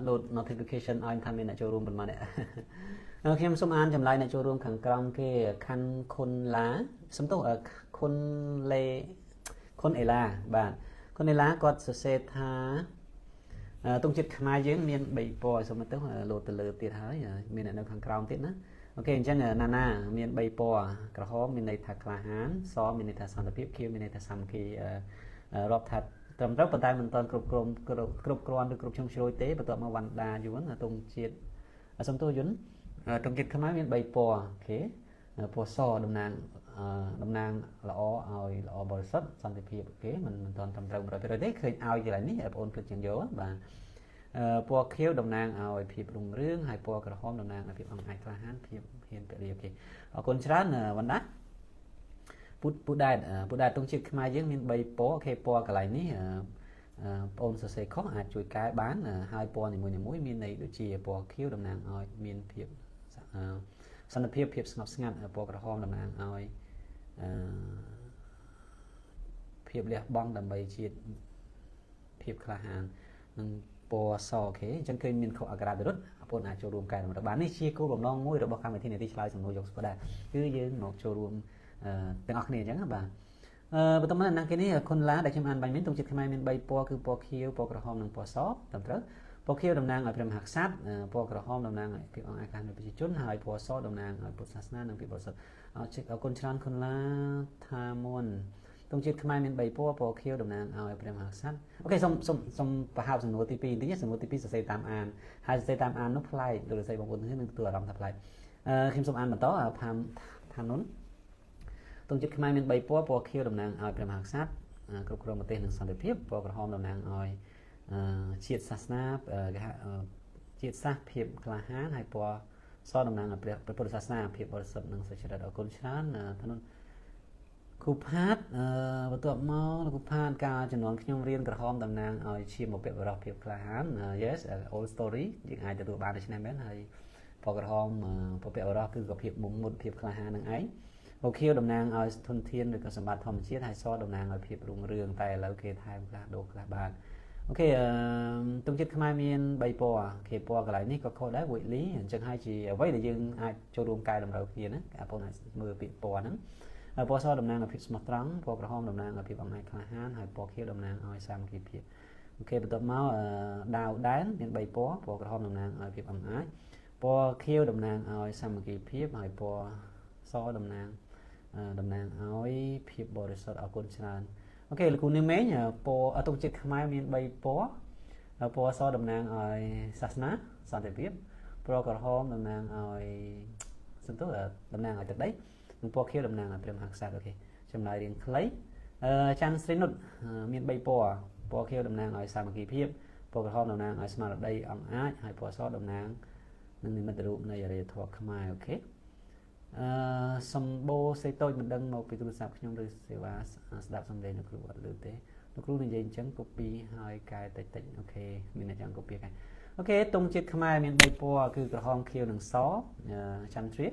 load notification ឲ្យថាមានអ្នកចូលរួមប៉ុន្មានអ្នកខ្ញុំសូមអានចម្លើយអ្នកចូលរួមខាងក្រោមគេខាន់ខុនឡាសំទោសខុនអេឡាបាទខុនអេឡាគាត់សរសេរថាទង់ចិត្តខ្មែរយើងមាន3ពណ៌សូមទៅលោតទៅលើទៀតហើយមាននៅខាងក្រោមទៀតណាអូខេអញ្ចឹងណានាមាន3ពណ៌ក្រហមមានន័យថាក្លាហានសមានន័យថាសន្តិភាពខៀវមានន័យថាសាមគ្គីរាប់ថាត្រឹមត្រូវប៉ុន្តែមិនទាន់គ្រប់គ្រាន់ឬគ្រប់ជ្រុងជ្រោយទេបន្ទាប់មកវណ្ណដាយួនទង់ជាតិសំទោសយួនទង់ជាតិខ្មែរមាន3ពណ៌អូខេពណ៌សតំណាងល្អឲ្យល្អបរិសុទ្ធសន្តិភាពអូខេមិនទាន់ត្រឹមត្រូវ 100% ទេឃើញឲ្យកន្លែងនេះបងប្អូនភ្លេចជាងយកបាទពណ៌ខៀវតំណាងឲ្យភាពរុងរឿងហើយពណ៌ក្រហមតំណាងឲ្យភាពអង្អាចក្លាហានភាពហ៊ានពលីអូខេអរគុណច្រើនវណ្ណដាពូដែតទង់ជាតិខ្មែរយើងមាន3ពណ៌អូខេពណ៌កន្លែងនេះបងប្អូនសរសេរខុសអាចជួយកែបានហើយពណ៌នីមួយៗមានន័យដូចជាពណ៌ខៀវតំណាងឲ្យមានភាពសន្តិភាពភាពស្ងប់ស្ងាត់ពណ៌ក្រហមតំណាងឲ្យភាពលះបង់ដើម្បីជាតិភាពក្លាហាននិងពណ៌សអូខេអញ្ចឹងឃើញមានខុសអក្ខរាវិរុទ្ធបងប្អូនអាចចូលរួមកែតម្រូវបាននេះជាគោលបំណងមួយរបស់កម្មវិធីនាទីឆ្លើយសំណួរយកស្ពដែរគឺយើងមកចូលរួមទាំងអស់គ្នាអញ្ចឹងបាទបន្តមកណាគេនេះខុនឡាដែលខ្ញុំអានបាញ់មិញទង់ជាតិខ្មែរមាន3ពណ៌គឺពណ៌ខៀវពណ៌ក្រហមនិងពណ៌សត្រឹមត្រូវពណ៌ខៀវតំណាងឲ្យព្រះមហាក្សត្រពណ៌ក្រហមតំណាងឲ្យភាពអង្អាចក្លាហាននៃប្រជាជនហើយពណ៌សតំណាងឲ្យពុទ្ធសាសនានិងភាពបរិសុទ្ធអរគុណច្រើនខុនឡាថាមុនទង់ជាតិខ្មែរមាន3ពណ៌ពណ៌ខៀវតំណាងឲ្យព្រះមហាក្សត្រអូខេសូមបង្ហើបសំណួរទី2បន្តិចសំណួរទី2សរសេរតាមអានហើយសរសេរតាមអាននោះប្លែកលោកសរសេរបងប្អូននឹងទទួលអារម្មណ៍ថាប្លែកខ្ញុំសូមអានបន្តថានុនទង់ជាតិខ្មែរមាន3ពណ៌ពណ៌ខៀវតំណាងឲ្យព្រះមហាក្សត្រគ្រប់គ្រងប្រទេសនិងសន្តិភាពពណ៌ក្រហមតំណាងឲ្យជាតិសាសនាគេហៅជាតិសាសន៍ភាពក្លាហានហើយពណ៌សតំណាងឲ្យព្រះពុទ្ធសាសនាភាពបរិសុទ្ធនិងសុចរិតអរគុណច្រើនថានុនគូផាតបន្ទាប់មកលោកគូផាតការចំនួនខ្ញុំរៀនក្រហមតំណាងឲ្យឈាមបុព្វបុរសភាពក្លាហាន yes old story យើងអាចទទួលបានដូច្នេះមែនហើយពណ៌ក្រហមបុព្វបុរសគឺក៏ភាពមុំមុតភាពក្លាហាននឹងឯងពណ៌ខៀវតំណាងឲ្យធនធានឬក៏សម្បត្តិធម្មជាតិហើយសតំណាងឲ្យភាពរុងរឿងតែឥឡូវគេថែមខ្លះដូរខ្លះបាទ ok tung chít khai miền bay po khi po cái lại ní có khâu đá quỷ lý chẳng hay chỉ với để dương ai cho luôn cài đồng đầu kia nữa à po này mưa bị po nữa po so đồng nang là phim smart trắng po cái hôm đồng nang là phim bằng này khai hán hay po kia đồng nang ai sam kia phim ok bắt đầu máu đào đán miền bay po cái hôm đồng nang ai phim bằng ái po kia đồng nang ai sam kia phim hay po so đồng nang ai phim bò để sọt ở côn sơn ok là cô nêm mấy nhờ po ở trong chiếc máy miền bay po so đồng nang ở sasna san thể viết pro cả hôm đồng nang ở xin tốt là đồng nang ở từ đấy po kia đồng nang ở trong hàng sạt ok trong này điền lấy chan sinh nút miền bay po kia đồng nang ở sam kỳ viết po cả hôm đồng nang ở smart ở đây ẩm ái hay po so đồng nang nên mình tự dụng này để thuộc khai ok sầm bô xây tôi mình đăng một cái túi sạp trong đời sẽ và đạp xong đây nó cứ gọi lưu tế nó cứ như vậy chẳng copy hai cái tạch tạch ok mình là chẳng copy cái ok tung chiếc khai mình bay po cứ cái hòm kêu đằng xó chăn trip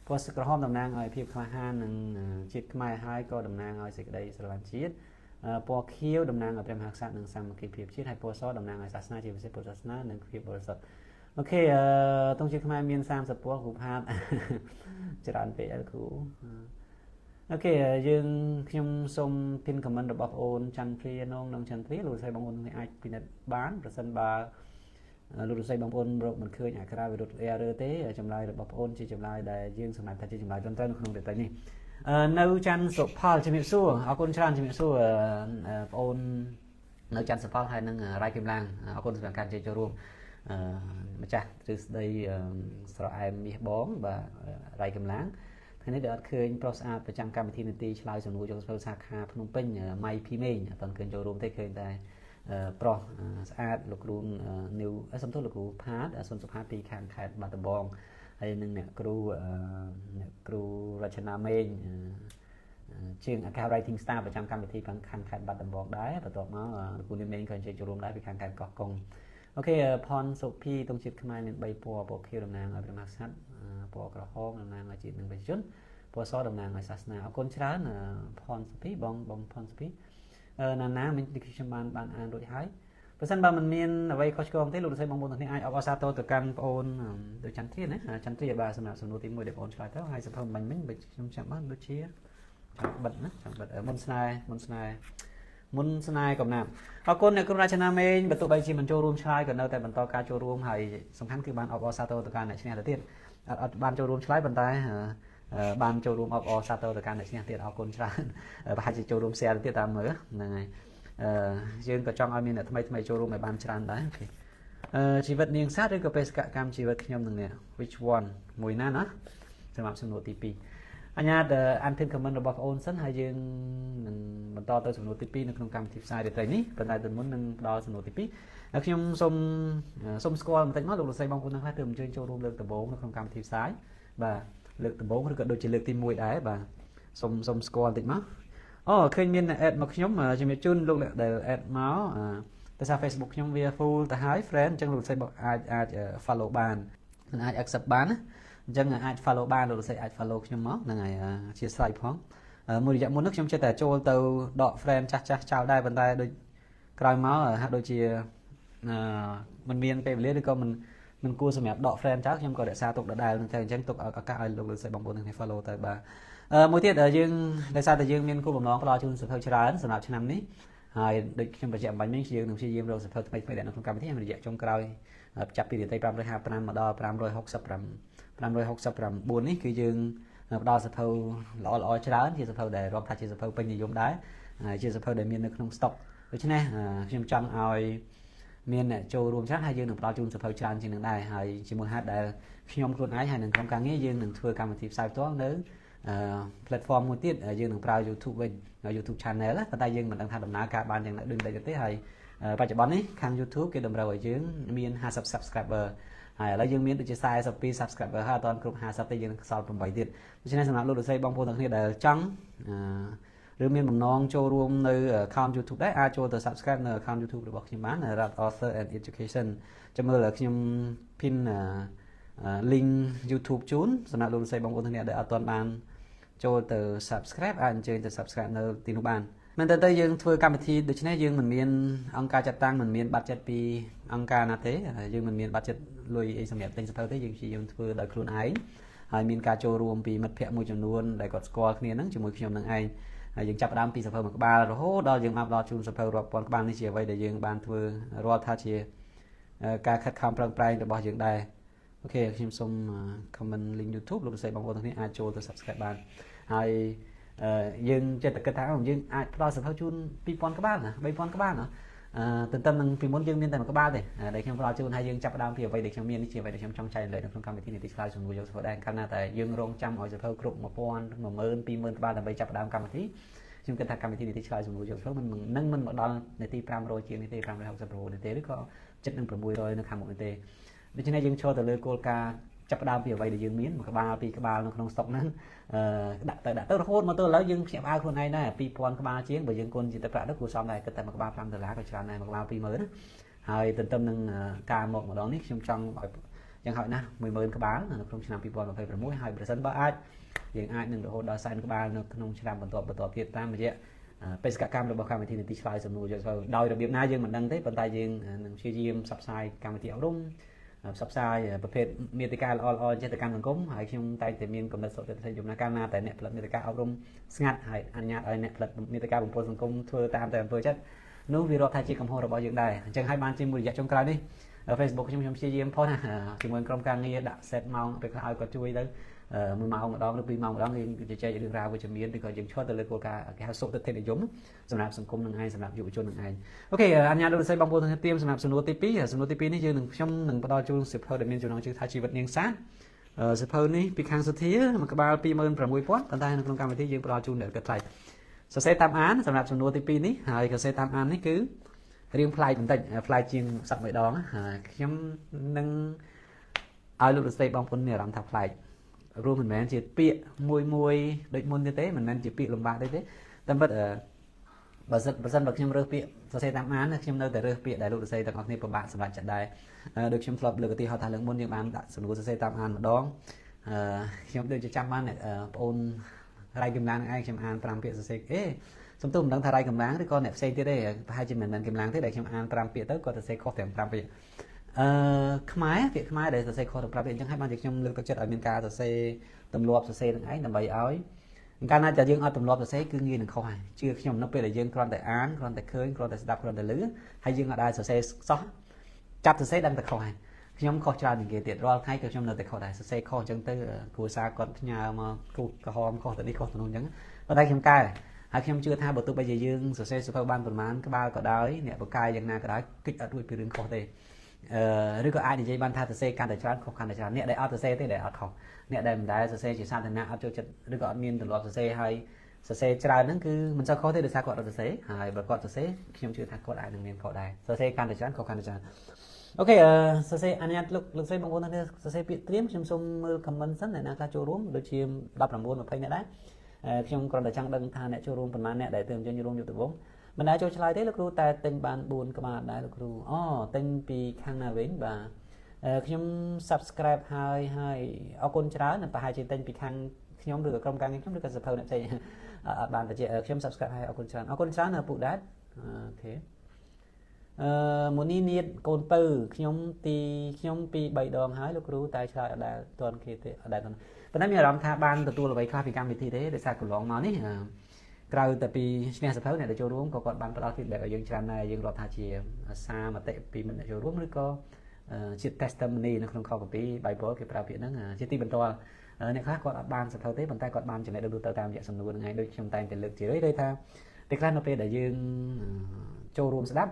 po sự cái hòm đồng nang ở phía khai han đằng chiếc khai hai có đồng nang ở sẽ đây sẽ làm chiết po kêu đồng nang ở trong hạt sạn đằng sang cái phía chiết hai po xó đồng nang ở sát na chỉ sẽ po sát na đằng phía bờ sọt ok tung chiếc khai miền sam sập po cũng hátจะรันไปแล้วกูโอเคยังขยมส่งพินคอมเมนต์ระบบโอนชันทรีน้องชันทรีรู้ใส่บางคนในไอพินัดบ้านประสันบารู้ใส่บางคนเรามันเคยอยากกระไรวิรุธเอเรเต้จำลายระบบโอนที่จำลายได้ยังสมัยทันทีจำลายจนต้นขนมเด็ดไปนี่นูจันสุพอลจะมีสู้เอาคนชันจะมีสู้โอนนูจันสุพอลให้นั่งไรกิมลังเอาคนสำคัญจะรวมมาจากtừ đâyสระไอมีบ้องvàไรกำลังทีนี้เดี๋ยวเคยโปรสอาร์ประจำการทีนตีชลายสมุนจงสาวสาขาพนมเป้งไม่พีเมย์ตอนเคยโจรวมได้เคยได้โปรสอาร์ลูกรูนนิวสมทบลูกรูพาร์ทส่วนสุภาพปีคางแคดบาตบองไอ้หนึ่งเนี่ยครูรัชนาเมย์ชื่ออาคาไรทิงสตาร์ประจำการทีคางแคดบาตบองได้ประกอบมาลูกรูนเมย์เคยโจรวมได้ไปคางแคดกอกงโอเคพรสุพีตรงจิตขมายเนี่ยใบปัวปกเขียวดำนางเอาเป็นมาสัตปัวกระห้องดำนางเอาจิตหนึ่งไปจุดปัวซอดำนางเอาศาสนาเอาคนช้าพรสุพีบองพรสุพีนานามันดิฉันบานอ่านโดยท้ายเพราะฉะนั้นบางมันมีเอาไว้คอยกองที่เราใช้บางบนตรงนี้ไอเอาซาโตตัวกันโอนโดยชั้นที่นะชั้นที่บาสำหรับสนุนที่มวยเด็กโอนชายเท่าไฮสะพานมันไม่ไปชมจับบ้านดูเชียบัดนะบัดมนสไนมุนสนายกับน้ำเอาคนในกรุงราชนาเมงประตูใบชีมันโจรวมชายกับเนอแต่บรรทการโจรวมให้สำคัญคือบานออกซาโตตัวการในชิ้นเดียดบานโจรวมชายบรรทายบานโจรวมออกซาโตตัวการในชิ้นเดียดเอาคนชายบานจะโจรวมเสียเดียดตามมือนั่นไงยืนกับจ้องเอามีเนี่ยทำไมโจรวมในบานชายได้ชีวิตเนียงซาหรือก็เป็นกรรมชีวิตขยมหนึ่งเนี่ย which one มวยนั่นนะสำหรับสนุนทีปีอันนี้อันเป็นคำมันระบบโอนสันหายังมันต่อตัวสมุนติปีในโครงการทิพย์ไซด์เดี๋ยวนี้เป็นรายตัวมุนหนึ่งต่อสมุนติปีแล้วขยมส้มสกอร์มันแต่งมาดูใส่บางคนทั้งหลายเติมเชิญโจรวมเลือกตะโบในโครงการทิพย์ไซด์บ่าเลือกตะโบหรือก็โดยจะเลือกทีมมวยได้บ่าส้มสกอร์ติดมั้งอ๋อเคยมีแอดมาขยมจะมีจุนลูกเดี๋ยวแอดมาแต่ซาเฟซบุ๊กขยม via full แต่หายเฟรนด์จังหลุดใส่บอกอาจ follow บานอาจ accept บานจังอาจ follow บ้านหรือใส่อาจ follow ខ្ញុំមកហ្នឹងហើយជាស្រ័យផងមួយរយៈមុននេះខ្ញុំចេះតែចូលទៅដក friend ចាស់ចោលដែរប៉ុន្តែដូចក្រោយមកហាក់ដូចជាมันមានពេលវេលាឬក៏มันគួរសម្រាប់ដក friend ចោលខ្ញុំក៏រក្សាទុកដដែលហ្នឹងតែអញ្ចឹងទុកឱកាសឲ្យលោកលោកស្រីបងប្អូនទាំងនេះ follow ទៅបាទមួយទៀតយើងដោយសារតែយើងមានគោលបំណងផ្ដល់ជូនសិភៅច្រើនសម្រាប់ឆ្នាំនេះហើយដូចខ្ញុំបញ្ជាក់អំបញ្ញមិញយើងនឹងព្យាយាមរកសិភៅថ្មីៗដែលនៅក្នុងកម្មវិធីរយៈចុងក្រោយចាប់ពីនាទី555មកដល់569នេះគឺយើងផ្ដល់សិភៅល្អច្រើនជាសិភៅដែលរាប់ថាជាសិភៅពេញនិយមដែរជាសិភៅដែលមាននៅក្នុង stock ដូច្នេះខ្ញុំចង់ឲ្យមានអ្នកចូលរួមច្រើនហើយយើងនឹងផ្ដល់ជូនសិភៅច្រើនជាងនឹងដែរហើយជាមួយហេតុដែលខ្ញុំខ្លួនឯងហើយនឹងក្រុមការងារយើងនឹងធ្វើកម្មវិធីផ្សាយផ្ទាល់នៅ platform មួយទៀតយើងនឹងប្រើ YouTube វិញ YouTube channel ប៉ុន្តែយើងមិនដឹងថាដំណើរការបានយ៉ាងណាដូចទេហើយបច្ចុប្បន្ននេះខាង YouTube គេតម្រូវឲ្យយើងមាន50 subscriber ហើយឥឡូវយើងមានដូចជា42 subscriber ហើយអត់ទាន់គ្រប់50ទេយើងនឹងសល់8ទៀតដូច្នេះសម្រាប់លោកលោកស្រីបងប្អូនទាំងគ្នាដែលចង់ឬមានបំណងចូលរួមនៅ account YouTube ដែរអាចចូលទៅ subscribe នៅ account YouTube របស់ខ្ញុំបាន Rat Author and Education ចាំមើលខ្ញុំ pin link YouTube ជូនសម្រាប់លោកលោកស្រីបងប្អូនទាំងគ្នាដែលអត់ទាន់បានចូលទៅ subscribe អាចអញ្ជើញទៅ subscribe នៅទីនោះបាន มันแต่យើងធ្វើកម្មវិធីដូច្នេះយើងមិនមានអង្គការចាត់តាំងមិនមានបាត់ចិត្តពីអង្គការណាទេយើងមិនមានបាត់ចិត្តលុយអីសម្រាប់ទិញសភៅទេយើងព្យាយាមធ្វើដោយខ្លួនឯងហើយមានការចូលរួមពីមិត្តភ័ក្តិមួយចំនួនដែលគាត់ស្គាល់គ្នាហ្នឹងជាមួយខ្ញុំនឹងឯងហើយយើងចាប់ផ្ដើមពីសភៅមួយក្បាលរហូតដល់យើងបានដល់ជូនសភៅរាប់ពាន់ក្បាលនេះជាអ្វីដែលយើងបានធ្វើរាល់ថាជាការខិតខំប្រឹងប្រែងរបស់យើងដែរអូខេខ្ញុំសូម comment link YouTube លោកស្រីបងប្អូនទាំងនេះអាចចូលទៅ subscribe បានហើយយើងចិត្តតែគិតថាយើងអាចផ្ដល់សភៅជូន 2000 ក្បាលណា 3000 ក្បាលណាទន្ទឹមនឹងពីមុនយើងមានតែមួយក្បាលទេដែលខ្ញុំផ្ដល់ជូនហើយយើងចាប់ផ្ដើមពីអ្វីដែលខ្ញុំមាននេះជាអ្វីដែលខ្ញុំចង់ចែករំលែកនៅក្នុងកម្មវិធីនីតិឆ្លើយសំណួរយកសភៅដែរកាលណាតែយើងរងចាំឲ្យសភៅគ្រប់1000 10000 2000 ក្បាលដើម្បីចាប់ផ្ដើមកម្មវិធីខ្ញុំគិតថាកម្មវិធីនីតិឆ្លើយសំណួរយកសភៅមិនមកដល់នាទី500ជាងនេះទេ560នាទីឬក៏ចិត្តនឹង600នៅខាងមុខនេះទេដូច្នេះយើងឈរទៅលើគោលការណ៍ចាប់ផ្ដើមពីអ្វីដែលយើងមានមួយក្បាលពីរក្បាលនៅក្នុងស្តុកហ្នឹងដាក់ទៅរហូតមកទៅឥឡូវយើងភ្ញាក់ផ្អើលខ្លួនឯងដែរ2000ក្បាលជាងបើយើងគុណជាទឹកប្រាក់ទៅគួរសមដែរគិតតែមួយក្បាល$5ក៏ច្រើនដែរមួយក្បាល20000ណាហើយទន្ទឹមនឹងការមកម្ដងនេះខ្ញុំចង់ឲ្យយ៉ាងហោចណាស់10000ក្បាលនៅក្នុងឆ្នាំ2026ហើយប្រសិនបើអាចយើងអាចនឹងរហូតដល់100,000ក្បាលនៅក្នុងឆ្នាំបន្តទៀតតាមរយៈបេសកកម្មរបស់កម្មវិធីនីតិឆ្លើយសំណួរយកទៅដោយរបៀបណាយើងមិនដឹងទេប៉ុន្តែយើងនឹងព្យាយាមផ្សព្វផ្សាយកម្មវិធីអប់រំផ្សព្វផ្សាយប្រភេទមាតិកាល្អៗចេតកម្មសង្គមហើយខ្ញុំតែងតែមានកំណត់សុខចិត្តយមណាកាលណាតែអ្នកផលិតមាតិកាអប់រំស្ងាត់ហើយអនុញ្ញាតឲ្យអ្នកផលិតមាតិកាបំពុលសង្គមធ្វើតាមតែអំពើចិត្តនោះវារាប់ថាជាកំហុសរបស់យើងដែរអញ្ចឹងហើយបានជាមួយរយៈចុងក្រោយនេះ Facebook ខ្ញុំព្យាយាមផុសណាជាមួយក្រុមការងារដាក់ set ម៉ោងពេលខ្លះឲ្យគាត់ជួយទៅ1ម៉ោងម្ដងឬ2ម៉ោងម្ដងយើងជជែករឿងរ៉ាវវិជ្ជមានឬក៏យើងឈរទៅលើគោលការណ៍គេហៅសុខចិត្តនិយមសម្រាប់សង្គមនឹងឯងសម្រាប់យុវជននឹងឯងអូខេអញ្ញាលោកលោកស្រីបងប្អូនទាំងទៀមសម្រាប់សំណួរទី2សំណួរទី2នេះយើងនឹងខ្ញុំនឹងផ្ដល់ជូនសិភៅដែលមានចំណងជើងថាជីវិតនាងសាទសិភៅនេះពីខាងសុធាមួយក្បាល26000ប៉ុន្តែនៅក្នុងកម្មវិធីយើងផ្ដល់ជូនដែលគិតថ្លៃសរសេរតាមអានសម្រាប់សំណួរទី2នេះហើយសរសេរតាមអាននេះគឺរៀងប្លែកបន្តិចប្លែកជាងសប្តាហ៍ម្ដងហើយខ្ញុំនឹងឲ្យលោកលោកស្រីបងប្អូនមានអារម្មណ៍ថាប្លែករួមមិនមែនជាពាក្យមួយដូចមុនទេមិនមែនជាពាក្យលំបាកទេតែពិតបើសិនបើខ្ញុំរើសពាក្យសរសេរតាមអានខ្ញុំនៅតែរើសពាក្យដែលលោកលោកស្រីទាំងអស់គ្នាពិបាកសម្រាប់ចិត្តដែរដូចខ្ញុំធ្លាប់លើកឧទាហរណ៍ថាលើកមុនយើងបានដាក់សំណួរសរសេរតាមអានម្ដងខ្ញុំដូចជាចាំបានបងអូនរាយកម្លាំងនឹងឯងខ្ញុំអាន5ពាក្យសរសេរសំទោសមិនដឹងថារាយកម្លាំងឬក៏អ្នកផ្សេងទៀតទេប្រហែលជាមិនមែនកម្លាំងទេដែលខ្ញុំអាន5ពាក្យទៅគាត់សរសេរខុសទាំង5ពាក្យខ្មែរពាក្យខ្មែរដែលសរសេរខុសទាំង5ពាក្យអញ្ចឹងហើយបានជាខ្ញុំលើកទឹកចិត្តឲ្យមានការសរសេរទម្លាប់សរសេរនឹងឯងដើម្បីឲ្យកាលណាតែយើងអត់ទម្លាប់សរសេរគឺងាយនឹងខុសហើយជឿខ្ញុំនៅពេលដែលយើងគ្រាន់តែអានគ្រាន់តែឃើញគ្រាន់តែស្ដាប់គ្រាន់តែឮហើយយើងអត់ដែលសរសេរសោះចាប់សរសេរដឹងតែខុសហើយខ្ញុំខុសច្រើនជាងគេទៀតរាល់ថ្ងៃក៏ខ្ញុំនៅតែខុសដែរសរសេរខុសអញ្ចឹងទៅគ្រួសារគាត់ផ្ញើមកគ្រូក្រហមខុសទៅនេះខុសទៅនោះអញ្ចឹងប៉ុន្តែខ្ញុំកែហើយខ្ញុំជឿថាបើទោះបីជាយើងសរសេរសភៅបានប្រមាណក្បាលក៏ដោយអ្នកបកកាយយ៉ាងណាក៏ដោយគិតអត់រួចពីរឿងខុសទេឬក៏អាចនិយាយបានថាសរសេរកាន់តែច្រើនខុសកាន់តែច្រើនអ្នកដែលអត់សរសេរទេដែលអត់ខុសអ្នកដែលមិនដែលសរសេរជាសាធារណៈអត់ចូលចិត្តឬក៏អត់មានទម្លាប់សរសេរហើយសរសេរច្រើនហ្នឹងគឺមិនសូវខុសទេដោយសារគាត់អត់សរសេរហើយបើគាត់សរសេរខ្ញុំជឿថាគាត់អាចនឹងមានខុសដែរសរសេរកាន់តែច្រើនខុសកាន់តែច្រើនអូខេសរសេរអនុញ្ញាតលោកស្រីបងប្អូនទាំងសរសេរពាក្យត្រៀមខ្ញុំសូមមើល comment សិនអ្នកណាខ្លះចូលរួមដូចជា19 20អ្នកដែរខ្ញុំគ្រាន់តែចង់ដឹងថាអ្នកចូលរួមប៉ុន្មានអ្នកដែលទើបចូលរួមយុទ្ធវងមិនដែលចូលឆ្លើយទេលោកគ្រូតែទិញបាន4ក្បាលដែរលោកគ្រូទិញពីខាងណាវិញបាទខ្ញុំ subscribe ហើយអរគុណច្រើនប្រហែលជាទិញពីខាងខ្ញុំឬក៏ក្រុមការងារខ្ញុំឬក៏សភៅអ្នកផ្សេងអត់បានតែខ្ញុំ subscribe ហើយអរគុណច្រើនពុកដែរអូខេមូនីនៀតកូនពៅខ្ញុំពី3ដងហើយលោកគ្រូតែឆ្លើយអត់ដែលទាន់គេទេអត់ដែលប៉ុន្តែមានអារម្មណ៍ថាបានទទួលអ្វីខ្លះពីកម្មវិធីទេដោយសារកន្លងមកនេះក្រៅតែពីឈ្នះសភៅអ្នកដែលចូលរួមក៏គាត់បានផ្ដល់ feedback ឲ្យយើងច្រើនដែរយើងរាប់ថាជាសារមតិពីមិត្តអ្នកចូលរួមឬក៏ជា testimony នៅក្នុង copy Bible គេប្រើពាក្យហ្នឹងជាទីបន្ទាល់អ្នកខ្លះគាត់អត់បានសភៅទេប៉ុន្តែគាត់បានចំណេះដឹងទៅតាមរយៈសំណួរហ្នឹងឯងដូចខ្ញុំតែងតែលើកជារឿយៗថាពេលខ្លះនៅពេលដែលយើងចូលរួមស្ដាប់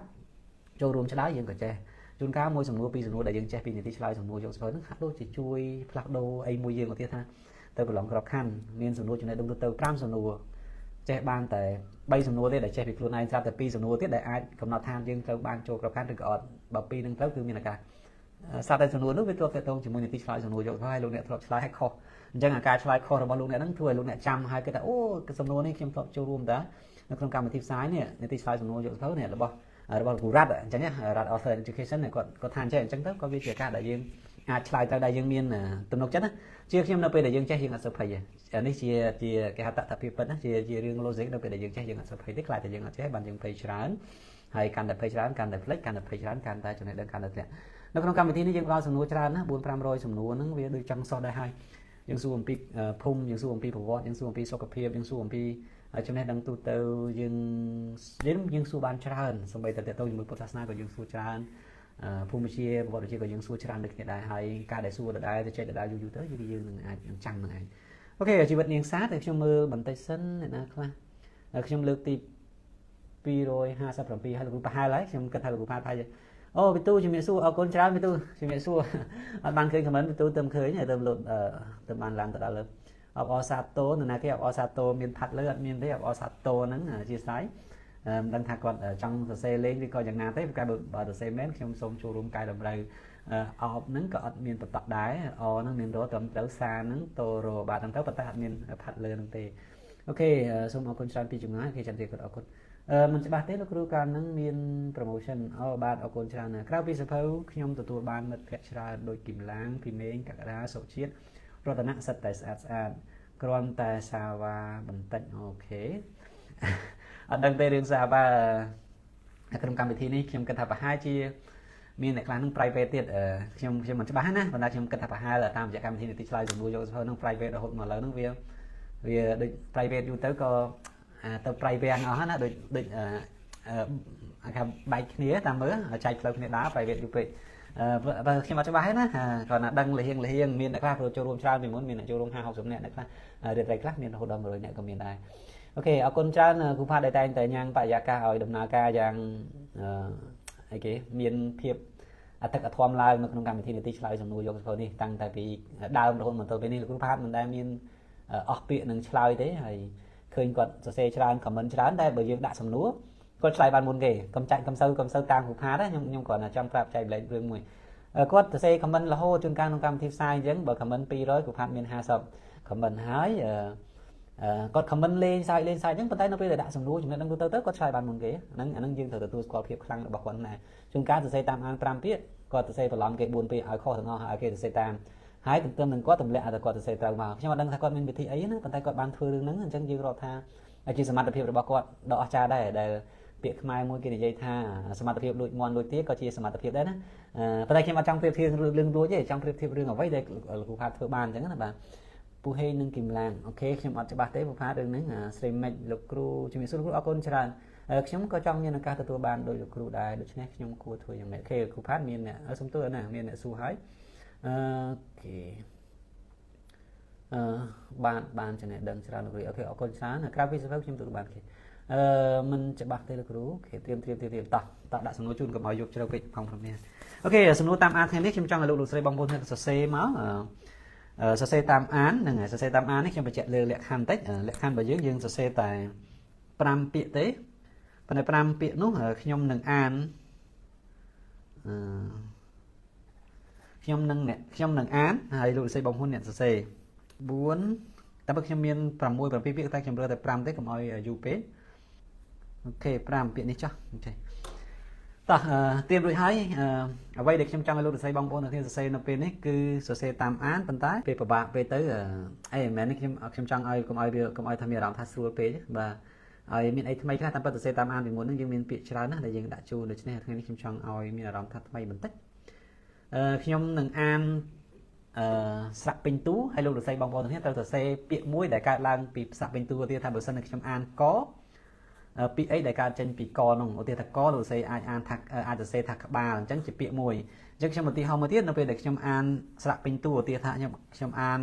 ចូលរួមឆ្លើយយើងក៏ចេះជួនកាលមួយសំណួរពីរសំណួរដែលយើងចេះពីនីតិឆ្លើយសំណួរយកសភៅហ្នឹងហាក់ដូចជាជួយផ្លាស់ប្ដូរអីមួយយើងមកទៀតថាទៅប្រឡងក្របខ័ណ្ឌមានសំណួរចំណេះដឹងទៅ5សំណួរចេះបានតែ3សំណួរទេដែលចេះពីខ្លួនឯងស្រាប់តែ2សំណួរទៀតដែលអាចកំណត់ថាយើងត្រូវបានចូលក្របខ័ណ្ឌឬក៏អត់បើ2ហ្នឹងទៅគឺមានឱកាសស្រាប់តែសំណួរនោះវាធ្លាប់ទាក់ទងជាមួយនីតិឆ្លើយសំណួរយកទៅហើយលោកអ្នកធ្លាប់ឆ្លើយឲ្យខុសអញ្ចឹងអាការឆ្លើយខុសរបស់លោកអ្នកហ្នឹងធ្វើឲ្យលោកអ្នកចាំហើយគិតថាអូសំណួរនេះខ្ញុំធ្លាប់ចូលរួមតានៅក្នុងកម្មវិធីផ្សាយនេះនីតិឆ្លើយសំណួរយកទៅនេះរបស់គ្រូរ៉ាត់អញ្ចឹងណារ៉ាត់ Author Education គាត់ថាអញ្ចឹងទៅក៏វាជាការដែលយើង អាចឆ្លើយទៅដែលយើងមានទំនុកចិត្តណាជាខ្ញុំនៅពេលដែលយើងចេះយើងអត់សុភ័យទេនេះជាគេហៅតថភាពពិតណាជារឿង logic នៅពេលដែលយើងចេះយើងអត់សុភ័យទេខ្លាចតែយើងអត់ចេះបានយើងភ័យច្រើនហើយកាន់តែភ័យច្រើនកាន់តែភ្លេចកាន់តែភ័យច្រើនកាន់តែចំណេះដឹងកាន់តែធ្លាក់នៅក្នុងកម្មវិធីនេះយើងផ្ដល់សំណួរច្រើនណា4-500សំណួរហ្នឹងវាដូចចង់សោះដែរហើយយើងសួរអំពីភូមិយើងសួរអំពីប្រវត្តិយើងសួរអំពីសុខភាពយើងសួរអំពីចំណេះដឹងទូទៅយើងសួរបានច្រើនសម្បីតែតើតើជាមួយពុទ្ធសាសនាក៏យើងសួរច្រើនភូមិវិទ្យាប្រវត្តិវិទ្យាក៏យើងសួរច្រើនដូចគ្នាដែរហើយការដែលសួរដដែលទៅចេះដដែលយូរទៅយើងនឹងអាចចាំនឹងឯងអូខេជីវិតនាងសាតែខ្ញុំមើលបន្តិចសិនអ្នកណាខ្លះខ្ញុំលើកទី257ហើយលោកគ្រូប្រហែលហើយខ្ញុំគិតថាលោកគ្រូប្រហែលអូវិទូជំរាបសួរអរគុណច្រើនវិទូជំរាបសួរអត់បានឃើញខមមិនវិទូទៅឃើញហើយទៅលោតទៅបានឡើងទៅដល់លើអបអសាទរនៅណាគេអបអសាទរមានផាត់លើអត់មានទេអបអសាទរហ្នឹងអធិស្ឋានមិនដឹងថាគាត់ចង់សរសេរលេងឬក៏យ៉ាងណាទេព្រោះបើសរសេរមែនខ្ញុំសូមចូលរួមកែតម្រូវអបហ្នឹងក៏អត់មានបតក់ដែរអហ្នឹងមានរត្រឹមត្រូវសាហ្នឹងតរបាទហ្នឹងទៅប៉ុន្តែអត់មានផាត់លើហ្នឹងទេអូខេសូមអរគុណច្រើនពីចម្ងាយគេចាំទៀតគាត់អរគុណមិនច្បាស់ទេលោកគ្រូកាលហ្នឹងមាន promotion បាទអរគុណច្រើនណាស់ក្រៅពីសភៅខ្ញុំទទួលបានមិត្តភ័ក្តិច្រើនដូចគីមឡាងពីមេងកក្កដាសុជាតិរតនៈសិតតែស្អាតគ្រាន់តែសាវ៉ាបន្តិចអូខេអត់ដឹងទេរឿងសាវ៉ាក្នុងកម្មវិធីនេះខ្ញុំគិតថាប្រហែលជាមានអ្នកខ្លះនឹង private ទៀតខ្ញុំមិនច្បាស់ណាប៉ុន្តែខ្ញុំគិតថាប្រហែលតាមរយៈកម្មវិធីនីតិឆ្លើយសំណួរយកសភៅនឹង private រហូតមកឥឡូវហ្នឹងវាដូច private យូរទៅក៏ទៅ private អស់ណាដូចថាបែកគ្នាតាមមើលចែកផ្លូវគ្នាដើរ private យូរពេកបើខ្ញុំអត់ច្បាស់ទេណាគ្រាន់តែដឹងលះមានអ្នកខ្លះចូលរួមច្រើនពីមុនមានអ្នកចូលរួម50-60នាក់អ្នកខ្លះរាត្រីខ្លះមានរហូតដល់100នាក់ក៏មានដែរអូខេអរគុណច្រើនគ្រូផាតដែលតែងតែញ៉ាំងបរិយាកាសឲ្យដំណើរការយ៉ាងអីគេមានភាពអតិថិធមឡើងនៅក្នុងកម្មវិធីនីតិឆ្លើយសំណួរយកសភៅនេះតាំងតែពីដើមរហូតមកដល់ពេលនេះលោកគ្រូផាតមិនដែលមានអស់ពាក្យនឹងឆ្លើយទេហើយឃើញគាត់សរសេរច្រើន comment ច្រើនតែបើយើងដាក់សំណួរគាត់ឆ្លើយបានមុនគេកុំចាច់កុំសូវតាមគ្រូផាតទេខ្ញុំគ្រាន់តែចង់ប្រាប់ចែកម្លែករឿងមួយគាត់សរសេរ comment រហូតជួនកាលក្នុងកម្មវិធីផ្សាយអញ្ចឹងបើ comment 200គ្រូផាតមាន50 comment ហើយគាត់ comment លេងសើចអញ្ចឹងប៉ុន្តែនៅពេលដែលដាក់សំណួរចំណេះដឹងទូទៅគាត់ឆ្លើយបានមុនគេអាហ្នឹងយើងត្រូវទទួលស្គាល់ភាពខ្លាំងរបស់គាត់ណាជួនកាលសរសេរតាមអាន5ពាក្យគាត់សរសេរបន្លំគេ4ពាក្យឲ្យខុសទាំងអស់ឲ្យគេសរសេរតាមហើយទន្ទឹមនឹងគាត់ទម្លាក់ឲ្យតែគាត់សរសេរត្រូវមកខ្ញុំអត់ដឹងថាគាត់មានវិធីអីណាប៉ុន្តែគាត់បានធ្វើរឿងហ្នឹងអញ្ចឹងយើងរាប់ថាជាសមត្ថភាពរបស់គាត់ដ៏អស្ចារ្យដែរដែលពាក្យខ្មែរមួយគេនិយាយថាសមត្ថភាពលួចមន់លួចទាក៏ជាសមត្ថភាពដែរណាប៉ុន្តែខ្ញុំអត់ចង់ប្រៀបធៀបរឿងលួចទេចង់ប្រៀបធៀបរឿងអ្វីដែលលោកគ្រូផាតធ្វើបានអញ្ចឹងណាបាទពូហេនឹងគីមឡាងអូខេខ្ញុំអត់ច្បាស់ទេពូផាតរឿងហ្នឹងស្រីមិចលោកគ្រូជំរាបសួរលោកគ្រូអរគុណច្រើនខ្ញុំក៏ចង់មានឱកាសទទួលបានដោយលោកគ្រូដែរដូច្នេះខ្ញុំគួរធ្វើយ៉ាងម៉េចអូខេគ្រូផាតមានអ្នកសុំទោសណាមានអ្នកសួរហើយអូខេបានចំណេះដឹងច្រើនលោកគ្រូអូខេអរគុណច្រើនក្រៅពីសភៅខ្ញុំទទួលបានគេមិនច្បាស់ទេលោកគ្រូអូខេត្រៀមតោះដាក់សំណួរជូនកុំឲ្យយកជ្រៅពេកផងព្រមនេះអូខេសំណួរតាមអានថ្ងៃនេះខ្ញុំចង់ឲ្យលោកស្រីបងប្អូនសរសេរមកសរសេរតាមអានហ្នឹងហើយសរសេរតាមអាននេះខ្ញុំបញ្ជាក់លើលក្ខខណ្ឌបន្តិចលក្ខខណ្ឌរបស់យើងសរសេរតែ5ពាក្យទេប៉ុន្តែ5ពាក្យនោះខ្ញុំនឹងអានខ្ញុំនឹងអានហើយលោកស្រីបងប្អូនអ្នកសរសេរ4តែបើខ្ញុំមាន6 7ពាក្យតែខ្ញុំរើសតែ5ទេកុំឲ្យយូរពេកអូខេ5ពាក្យនេះចុះអូខេតោះទៀមរួចហើយអ្វីដែលខ្ញុំចង់ឲ្យលោកសរសេរបងប្អូនអ្នកសរសេរនៅពេលនេះគឺសរសេរតាមអានប៉ុន្តែពេលពិបាកពេកទៅអីមិនមែនខ្ញុំចង់ឲ្យកុំឲ្យថាមានអារម្មណ៍ថាស្រួលពេកបាទហើយមានអីថ្មីខ្លះតាមពិតសរសេរតាមអានពីមុនហ្នឹងយើងមានពាក្យច្រើនណាស់ដែលយើងដាក់ចូលដូច្នេះថ្ងៃនេះខ្ញុំចង់ឲ្យមានអារម្មណ៍ថាថ្មីបន្តិចខ្ញុំនឹងអានស្រៈពេញតួហើយលោកសរសេរបងប្អូនទាំងនេះត្រូវសរសេរពាក្យមួយដែលកើតឡើងពីស្រៈពេញតួទៀតថាបើសិនតែខ្ញុំអានកពាក្យអីដែលកើតចេញពីកនោះឧទាហរណ៍ថាកលោកសរសេរអាចសរសេរថាក្បាលអញ្ចឹងជាពាក្យមួយអញ្ចឹងខ្ញុំឧទាហរណ៍មួយទៀតនៅពេលដែលខ្ញុំអានស្រៈពេញតួឧទាហរណ៍ថាខ្ញុំអាន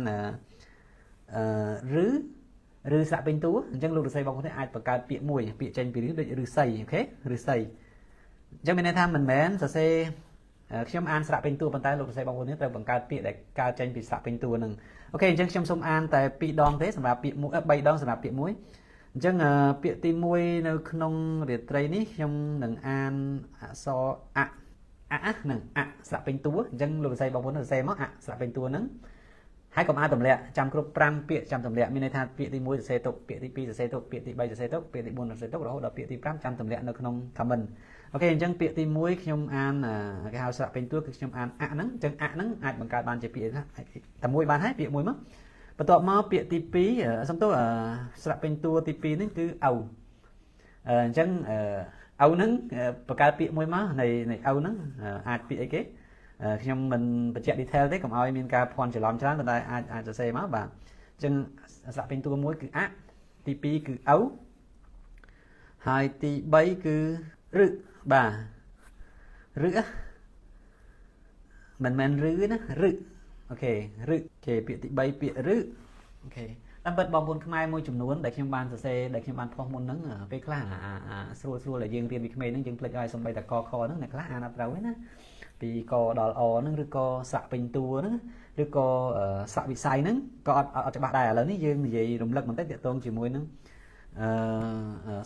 ឬស្រៈពេញតួអញ្ចឹងលោកសរសេរបងប្អូនអាចបង្កើតពាក្យមួយពាក្យចេញពីឬដូចឫស្សីអូខេឫស្សីអញ្ចឹងមានន័យថាមិនមែនសរសេរខ្ញុំអានស្រៈពេញតួប៉ុន្តែលោកសរសេរបងប្អូននេះត្រូវបង្កើតពាក្យដែលកើតចេញពីស្រៈពេញតួហ្នឹងអូខេអញ្ចឹងខ្ញុំសូមអានតែ2ដងទេសម្រាប់ពាក្យមួយ3ដងសម្រាប់ពាក្យមួយអញ្ចឹងពាក្យទី1នៅក្នុងរាត្រីនេះខ្ញុំនឹងអានអក្សរនឹងស្រៈពេញតួអញ្ចឹងលោកសរសេរបងប្អូនសរសេរមកស្រៈពេញតួហ្នឹង ហើយកុំអានទម្លាក់ចាំគ្រប់5ពាក្យចាំទម្លាក់មានន័យថាពាក្យទី1សរសេរទុកពាក្យទី2សរសេរទុកពាក្យទី3សរសេរទុកពាក្យទី4សរសេរទុករហូតដល់ពាក្យទី5ចាំទម្លាក់នៅក្នុង comment អូខេអញ្ចឹងពាក្យទី1ខ្ញុំអានគេហៅស្រៈពេញតួគឺខ្ញុំអានអហ្នឹងអញ្ចឹងអហ្នឹងអាចបង្កើតបានជាពាក្យណាតែមួយបានហើយពាក្យមួយមកបន្ទាប់មកពាក្យទី2សំទោសស្រៈពេញតួទី2ហ្នឹងគឺអ៊ៅអញ្ចឹងអ៊ៅហ្នឹងបង្កើតពាក្យមួយមកនៃអ៊ៅហ្នឹងអាចពាក្យអីគេខ្ញុំមិនបញ្ជាក់ detail ទេកុំឲ្យមានការភ័ន្តច្រឡំច្រើនប៉ុន្តែអាចសរសេរមកបាទអញ្ចឹងស្រៈពេញតួមួយគឺអទី2គឺអ៊ៅហើយទី3គឺរឹបាទរឹមិនមែនរឺណារឹអូខេរឹគេពាក្យទី3ពាក្យរឹអូខេតាមពិតបងប្អូនខ្មែរមួយចំនួនដែលខ្ញុំបានសរសេរដែលខ្ញុំបានផុសមុនហ្នឹងពេលខ្លះស្រួលដែលយើងរៀនពីក្មេងហ្នឹងយើងភ្លេចឲ្យសំបីតែកខហ្នឹងអ្នកខ្លះអានអត់ត្រូវទេណាពីកដល់អហ្នឹងឬក៏ស្រៈពេញតួហ្នឹងឬក៏ស្រៈវិស័យហ្នឹងក៏អត់ច្បាស់ដែរឥឡូវនេះយើងនិយាយរំលឹកបន្តិចទាក់ទងជាមួយនឹង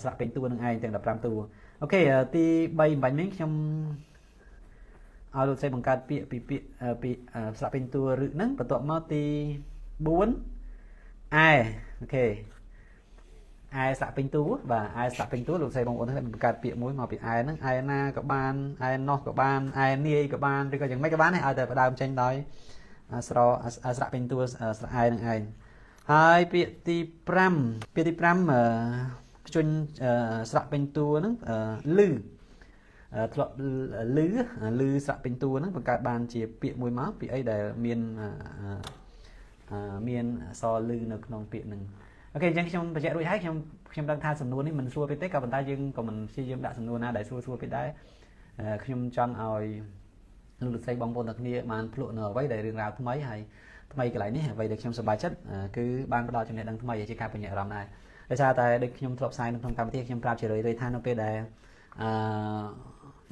ស្រៈពេញតួនឹងឯងទាំង15តួអូខេទី3បាញ់មិញខ្ញុំឲ្យលោកស្រីបង្កើតពាក្យពីស្រៈពេញតួឬហ្នឹងបន្ទាប់មកទី4អែអូខេអែស្រៈពេញតួបាទអែស្រៈពេញតួលោកស្រីបងប្អូនបង្កើតពាក្យមួយមកពីអែហ្នឹងអែណាក៏បានអែណោះក៏បានអែនាយក៏បានឬក៏យ៉ាងម៉េចក៏បានឲ្យតែផ្ដើមចេញដោយស្រៈពេញតួស្រៈអែនឹងឯងហើយពាក្យទី5ខ្ជុញស្រៈពេញតួហ្នឹងលឺធ្លាប់លឺស្រៈពេញតួហ្នឹងបង្កើតបានជាពាក្យមួយមកពាក្យអីដែលមានអក្សរលឺនៅក្នុងពាក្យហ្នឹងអូខេអញ្ចឹងខ្ញុំបញ្ជាក់រួចហើយខ្ញុំដឹងថាសំណួរនេះមិនស្រួលពេកទេក៏ប៉ុន្តែយើងក៏មិនព្យាយាមដាក់សំណួរណាដែលស្រួលពេកដែរខ្ញុំចង់ឲ្យលោកស្រីបងប្អូនទាំងគ្នាបានភ្លក់នៅអ្វីដែលរឿងរ៉ាវថ្មីហើយកន្លែងនេះអ្វីដែលខ្ញុំសប្បាយចិត្តគឺបានផ្ដល់ចំណេះដឹងថ្មីជាការបញ្ញត្តិអារម្មណ៍ដែរដោយសារតែដូចខ្ញុំធ្លាប់ផ្សាយនៅក្នុងកម្មវិធីខ្ញុំប្រាប់ជារឿយៗថានៅពេលដែល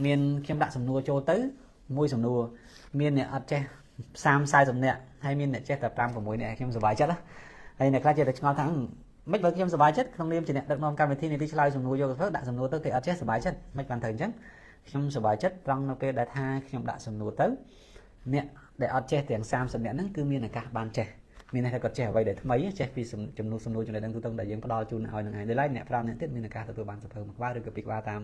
មានខ្ញុំដាក់សំណួរចូលទៅមួយសំណួរមានអ្នកអត់ចេះ30-40នាក់ហើយមានអ្នកចេះតែ5-6នាក់ខ្ញុំសប្បាយចិត្តហើយអ្នកខ្លះចេះតែឆ្ងល់ថាមិនបើខ្ញុំសប្បាយចិត្តក្នុងនាមជាអ្នកដឹកនាំកម្មវិធីនេះឆ្លើយសំណួរយកទៅដាក់សំណួរទៅគេអត់ចេះសប្បាយចិត្តមិនបានត្រូវអញ្ចឹងខ្ញុំសប្បាយចិត្តត្រង់នៅពេលដែលថាខ្ញុំដាក់សំណួរទៅអ្នកដែលអត់ចេះទាំង30នាក់ហ្នឹងគឺមានឱកាសបានចេះមានន័យថាគាត់ចេះអ្វីដែលថ្មីចេះពីចំនួនសំណួរចំណេះដឹងទូទៅដែលយើងផ្ដល់ជូនឲ្យនឹងឯងដោយឡែកអ្នក5នាក់ទៀតមានឱកាសទទួលបានសភៅមួយក្បាលឬក៏ពីរក្បាលតាម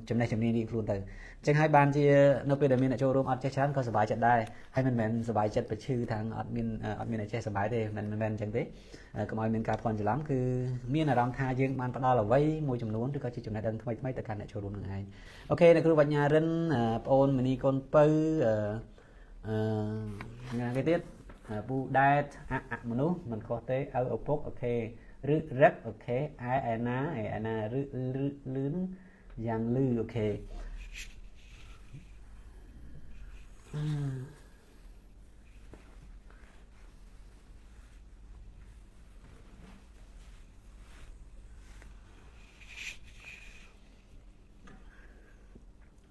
ចំណេះជំនាញនេះខ្លួនទៅអញ្ចឹងហើយបានជានៅពេលដែលមានអ្នកចូលរួមអត់ចេះច្រើនក៏សប្បាយចិត្តដែរហើយមិនមែនសប្បាយចិត្តប្រឈឺថាអត់មានអ្នកចេះសប្បាយទេមិនមែនអញ្ចឹងទេកុំឲ្យមានការភ័ន្តច្រឡំគឺមានអារម្មណ៍ថាយើងបានផ្ដល់អ្វីមួយចំនួនឬក៏ជាចំណេះដឹងថ្មីទៅកាន់អ្នកចូលរួមនឹងឯងអូខេអ្នកគ្រូបញ្ញារិនប្អូនមនីកូនពៅថ្ងៃគេទៀតពូដែតមនុស្សមិនខុសទេឪឪពុកអូខេឬរឹកអូខេឯណាឬលឿនយ៉ាងលឺអូខេ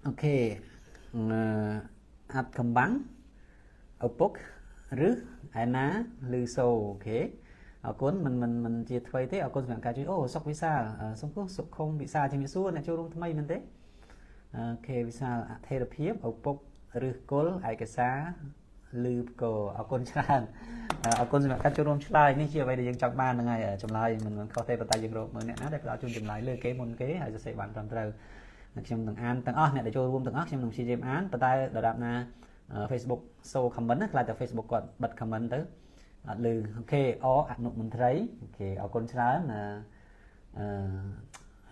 អូខេអាត់កំបាំងឪពុកឬឯណាឬសូអូខេអរគុណមិនជាថ្មីទេអរគុណសម្រាប់ការជួយអូសុកវិសាលសុខុមវិសាលជំរាបសួរអ្នកចូលរួមថ្មីមែនទេអូខេវិសាលអធិរភាពឪពុកឬគល់ឯកសារឬផ្គរអរគុណច្រើនអរគុណសម្រាប់ការចូលរួមឆ្លើយនេះជាអ្វីដែលយើងចង់បានហ្នឹងហើយចម្លើយមិនខុសទេប៉ុន្តែយើងរកមើលអ្នកណាដែលផ្ដល់ជូនចម្លើយលើគេមុនគេហើយសរសេរបានត្រឹមត្រូវខ្ញុំនឹងអានទាំងអស់អ្នកដែលចូលរួមទាំងអស់ខ្ញុំនឹងព្យាយាមអានប៉ុន្តែដរាបណា Facebook សូ comment ណាខ្លាចតែ Facebook គាត់បិទ comment ទៅអត់លឺអូខេអអនុមន្ត្រីអូខេអរគុណច្រើន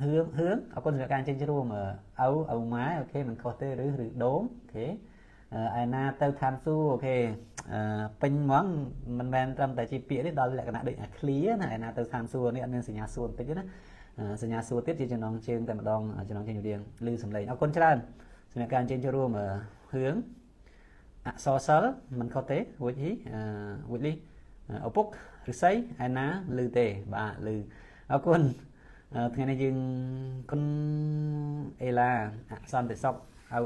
ហឿងអរគុណសម្រាប់ការចេញរួមឪម៉ែអូខេមិនខុសទេឬដូងអូខេឯណាទៅឋានសួគ៌អូខេពេញហ្មងមិនមែនត្រឹមតែជាពាក្យនេះដល់លក្ខណៈដូចអា clear ណាឯណាទៅឋានសួគ៌នេះអត់មានសញ្ញាសួរបន្តិចទេណាសញ្ញាសួរទៀតជាចំណងជើងតែម្ដងចំណងជើងរៀងលឺសំឡេងអរគុណច្រើនសម្រាប់ការចេញរួមហឿងអក្សរសិល្ប៍មិនខុសទេវុចលីឪពុកឫស្សីឯណាលឺទេបាទលឺអរគុណថ្ងៃនេះយើងគុណអេឡាអសន្តិសុខ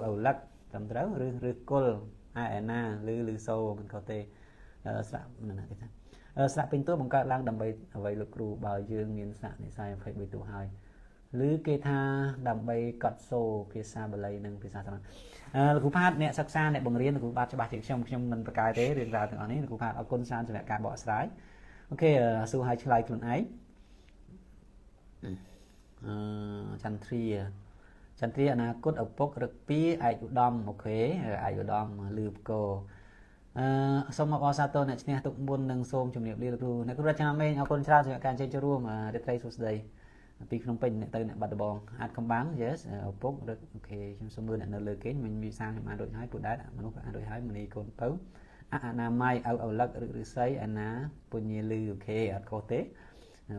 ឪលឹកត្រឹមត្រូវឬគុលឯណាលឺសូមិនខុសទេស្រាក់ណាគេថាស្រាក់ពេញតួបង្កើតឡើងដើម្បីអ្វីលោកគ្រូបើយើងមានស្រាក់និស័យ23តួហើយ ឬគេថាដើម្បីកត់សូភាសាបាលីនិងភាសាសាមញ្ញលោកគ្រូផាតអ្នកសិក្សាអ្នកបង្រៀនលោកគ្រូបាទច្បាស់ជាងខ្ញុំមិនប្រកែកទេរឿងរ៉ាវទាំងអស់នេះលោកគ្រូផាតអរគុណច្រើនសម្រាប់ការបកស្រាយអូខេសួរឲ្យឆ្លើយខ្លួនឯងចន្ទ្រាអនាគតឪពុករឹកពីឯកឧត្តមអូខេឯកឧត្តមលឺបកោសូមអបអរសាទរអ្នកឈ្នះទុកមុននិងសូមជម្រាបលាលោកគ្រូអ្នកគ្រូរចនាមេងអរគុណច្រើនសម្រាប់ការចូលរួមរាត្រីសួស្តីពីភ្នំពេញអ្នកទៅអ្នកបាត់ដំបងអាចកំបាំង yes ឪពុករឹកអូខេខ្ញុំសូមមើលអ្នកនៅលើគេមិញវិសាខ្ញុំអានរួចហើយពុទ្ធដែរមនុស្សក៏អានរួចហើយមនីកូនពៅអនាម័យអលឹកឬស័យអាណាពញាលឺអូខេអត់ខុសទេ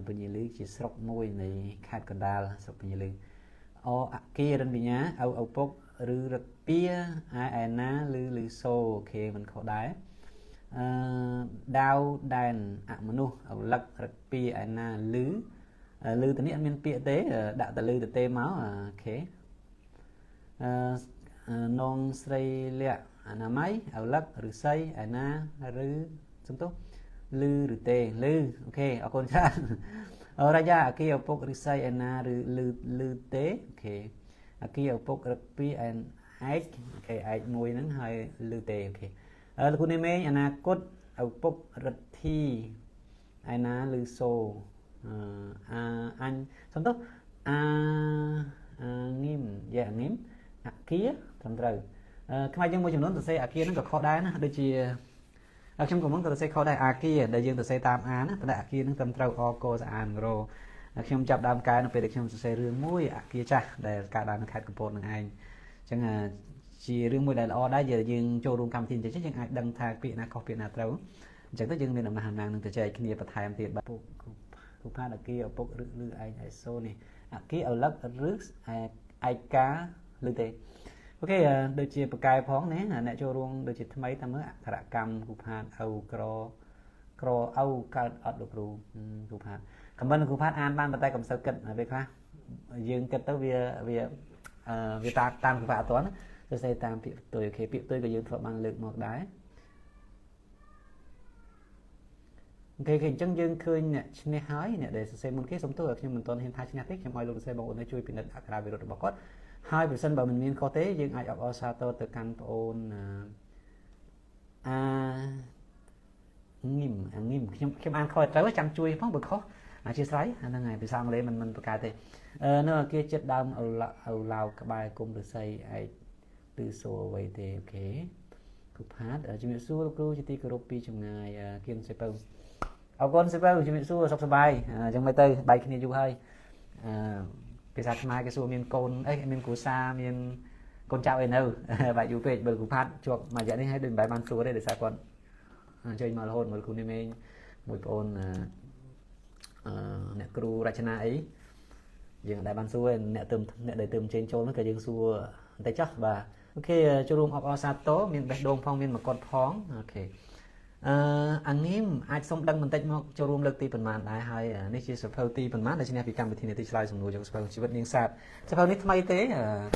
ពញាលឺជាស្រុកមួយនៃខេត្តកណ្ដាលស្រុកពញាលឺអអគារិនវិញ្ញាឪពុកឬរឹកពីឯណាឬសូអូខេមិនខុសដែរដាវដែនអមនុស្សអលឹករឹកពីឯណាលឺទៅនេះអត់មានពាក្យទេដាក់ទៅលឺទៅទេមកអូខេនងស្រីលក្ខអនាម័យអលឹកឬស័យឯណាឬសំទោសលឺឬទេលឺអូខេអរគុណច្រើនរាជាអគារឪពុកឬស័យឯណាឬលឺទេអូខេអគារឪពុករឹកពីឯកអូខេឯកមួយហ្នឹងហើយលឺទេអូខេលោកគ្រូនេះមេងអនាគតឪពុករឹទ្ធីឯណាឬសូអញសំទោសងីមយ៉ាងីមអគារត្រឹមត្រូវខ្មែរយើងមួយចំនួនទៅសេអគារហ្នឹងក៏ខុសដែរណាដូចជាខ្ញុំក៏មិនក៏ទៅសេខុសដែរអាគារដែលយើងទៅសេតាមអានណាតែអាគារហ្នឹងត្រឹមត្រូវអកស្អានរោខ្ញុំចាប់ដើមកែនៅពេលដែលខ្ញុំសរសេររឿងមួយអាគារចាស់ដែលកើតឡើងនៅខេត្តកំពតនឹងឯងអញ្ចឹងជារឿងមួយដែលល្អដែរយើងចូលរួមកម្មវិធីអញ្ចឹងយើងអាចដឹងថាពាក្យណាខុសពាក្យណាត្រូវអញ្ចឹងទៅយើងមានអំណះអំណាងនឹងទៅចែកគ្នាបន្ថែមទៀតបាទគូផាតអគារឪពុកឬឯងឯសូនេះអគារអលឹកឬឯកាឬទេអូខេដូចជាបកែផងណាអ្នកចូលរួមដូចជាថ្មីតាមមើលអក្សរកម្មគូផាតអូក្រអូកើតអត់លោកគ្រូគូផាតខមមិនគូផាតអានបានតែកុំសូវគិតពេលខ្លះយើងគិតទៅវាតាមគូផាតអត់ទាន់ទៅសេតាមពាក្យផ្ទុយអូខេពាក្យផ្ទុយក៏យើងធ្លាប់បានលើកមកដែរអូខេអញ្ចឹងយើងឃើញអ្នកឈ្នះហើយអ្នកដែលសរសេរមុនគេសូមទោសខ្ញុំមិនទាន់ហ៊ានថាឈ្នះទេខ្ញុំឲ្យលោកសរសេរបងប្អូនជួយពិនិត្យអក្សរវិរុទ្ធរបស់គាត់ហើយប្រសិនបើមិនមានខុសទេយើងអាចអបអរសាទរទៅកាន់បងប្អូនងីមខ្ញុំអានខុសត្រូវចាំជួយផងបើខុសអធិស្ឋានហ្នឹងហើយភាសាអង់គ្លេសមិនប្រកែកទេនៅអាគារចិត្តដើមអូឡៅក្បែរគុំឫស្សីឯកឬសូអ្វីទេអូខេគូផាតជំរាបសួរលោកគ្រូជាទីគោរពពីចម្ងាយគៀនសេពៅអរគុណសេពៅជំរាបសួរសុខសប្បាយអញ្ចឹងមិនទៅបាយគ្នាយូរហើយភាសាខ្មែរគេសួរមានកូនអីមានគ្រួសារមានកូនចៅអីនៅបាយយូរពេកបើគ្រូផាតជាប់មួយរយៈនេះហើយដូចមិនបែរបានសួរទេដោយសារគាត់អញ្ជើញមករហូតមើលគ្រូនេះមេងមួយប្អូនអ្នកគ្រូរចនាអីយើងដែលបានសួរអ្នកដែលទៅចេញចូលហ្នឹងក៏យើងសួរបន្តិចចុះបាទអូខេចូលរួមអបអរសាទរមានបេះដូងផងមានមកុដផងអូខេអាងីមអាចសុំដឹងបន្តិចមកចូលរួមលើកទីប៉ុន្មានដែរហើយនេះជាសភៅទីប៉ុន្មានដែលឈ្នះពីកម្មវិធីនីតិឆ្លើយសំណួរយកសភៅជីវិតនាងសាទសភៅនេះថ្មីទេ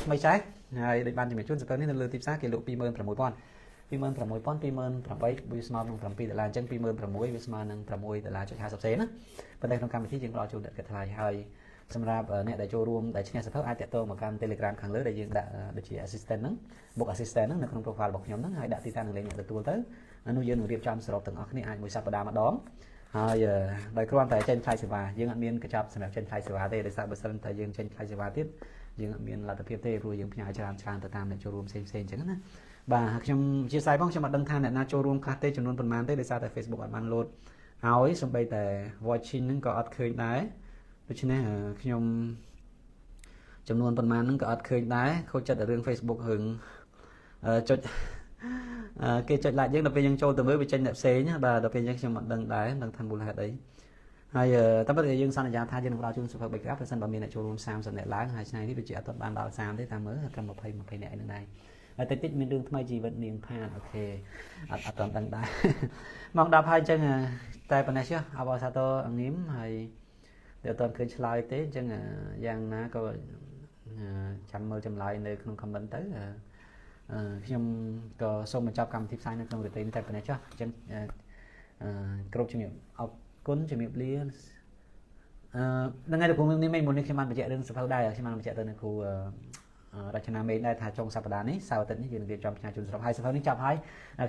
ថ្មីចែកហើយដូចបានជំរាបជូនសភៅនេះនៅលើទីផ្សារគេលក់ 26,000 28,000 វាស្មើនឹង$7 អញ្ចឹង 26,000 វាស្មើនឹង$6.50 សេនណាប៉ុន្តែក្នុងកម្មវិធីយើងផ្ដល់ជូនដល់ថ្លៃហើយសម្រាប់អ្នកដែលចូលរួមដែលឈ្នះសភៅអាចតាក់ទងមកកាន់ Telegram ខាងលើដែលយើងដាក់ដូចជា assistant ហ្នឹង book assistant ហ្នឹងនៅក្នុង profile របស់ខ្ញុំហ្នឹងហើយដាក់ទីតាំងលេខអ្នកទទួលទៅនោះយើងនឹងរៀបចំសរុបទាំងអស់គ្នាអាចមួយសប្តាហ៍ម្ដងហើយដោយគ្រាន់តែចេញថ្លៃសេវាយើងអត់មានកញ្ចប់សម្រាប់ចេញថ្លៃសេវាទេដោយសារបើសិនតែយើងចេញថ្លៃសេវាទៀតយើងអត់មានលទ្ធភាពទេព្រោះយើងផ្ញើច្រើនទៅតាមអ្នកចូលរួមផ្សេងៗអញ្ចឹងណាបាទខ្ញុំអធិស្ឋានផងខ្ញុំអត់ដឹងថាអ្នកណាចូលរួមខ្លះទេចំនួនប៉ុន្មានទេដោយសារតែ Facebook អត់បានលោតឲ្យសូម្បីតែ watching ហ្នឹងក៏អត់ឃើញដែរដូច្នេះខ្ញុំចំនួនប៉ុន្មានហ្នឹងក៏អត់ឃើញដែរខូចចិត្តរឿង Facebook រឿងចុចគេចុច like យើងដល់ពេលយើងចូលទៅមើលវាចេញអ្នកផ្សេងបាទដល់ពេលយើងខ្ញុំអត់ដឹងដែរមិនដឹងថាមូលហេតុអីហើយតែបើយើងសន្យាថាយើងនឹងផ្ដល់ជូនសុភ័ក្រ3ក្រាបប្រសិនបើមានអ្នកចូលរួម30អ្នកឡើងហើយថ្ងៃនេះវាជាអត់បានដល់30ទេតាមមើលត្រឹម20អ្នកឯហ្នឹងដែរហើយតិចមានរឿងថ្មីជីវិតនាងផាតអូខេអត់ដឹងដែរម៉ោង10ហើយអញ្ចឹងតែប៉ុណ្ណេះចុះអបអរសាទរអងីមហើយតែអត់ឃើញឆ្លើយទេអញ្ចឹងយ៉ាងណាក៏ចាំមើលចម្លើយនៅក្នុង comment ទៅខ្ញុំក៏សូមបញ្ចប់កម្មវិធីផ្សាយនៅក្នុងរាត្រីនេះតែប៉ុណ្ណេះចុះអញ្ចឹងគ្រប់ជំរាបអរគុណជំរាបលា đang ngay được cùng mình muốn khi mà chạy đến sập hậu đây khi mà chạy tới khuราชนาเมนได้ถ่ายจงสัปดาห์นี้สาวตินี้ยืนเรียนจอมชายจุนสระไฮสภาพนี้จับให้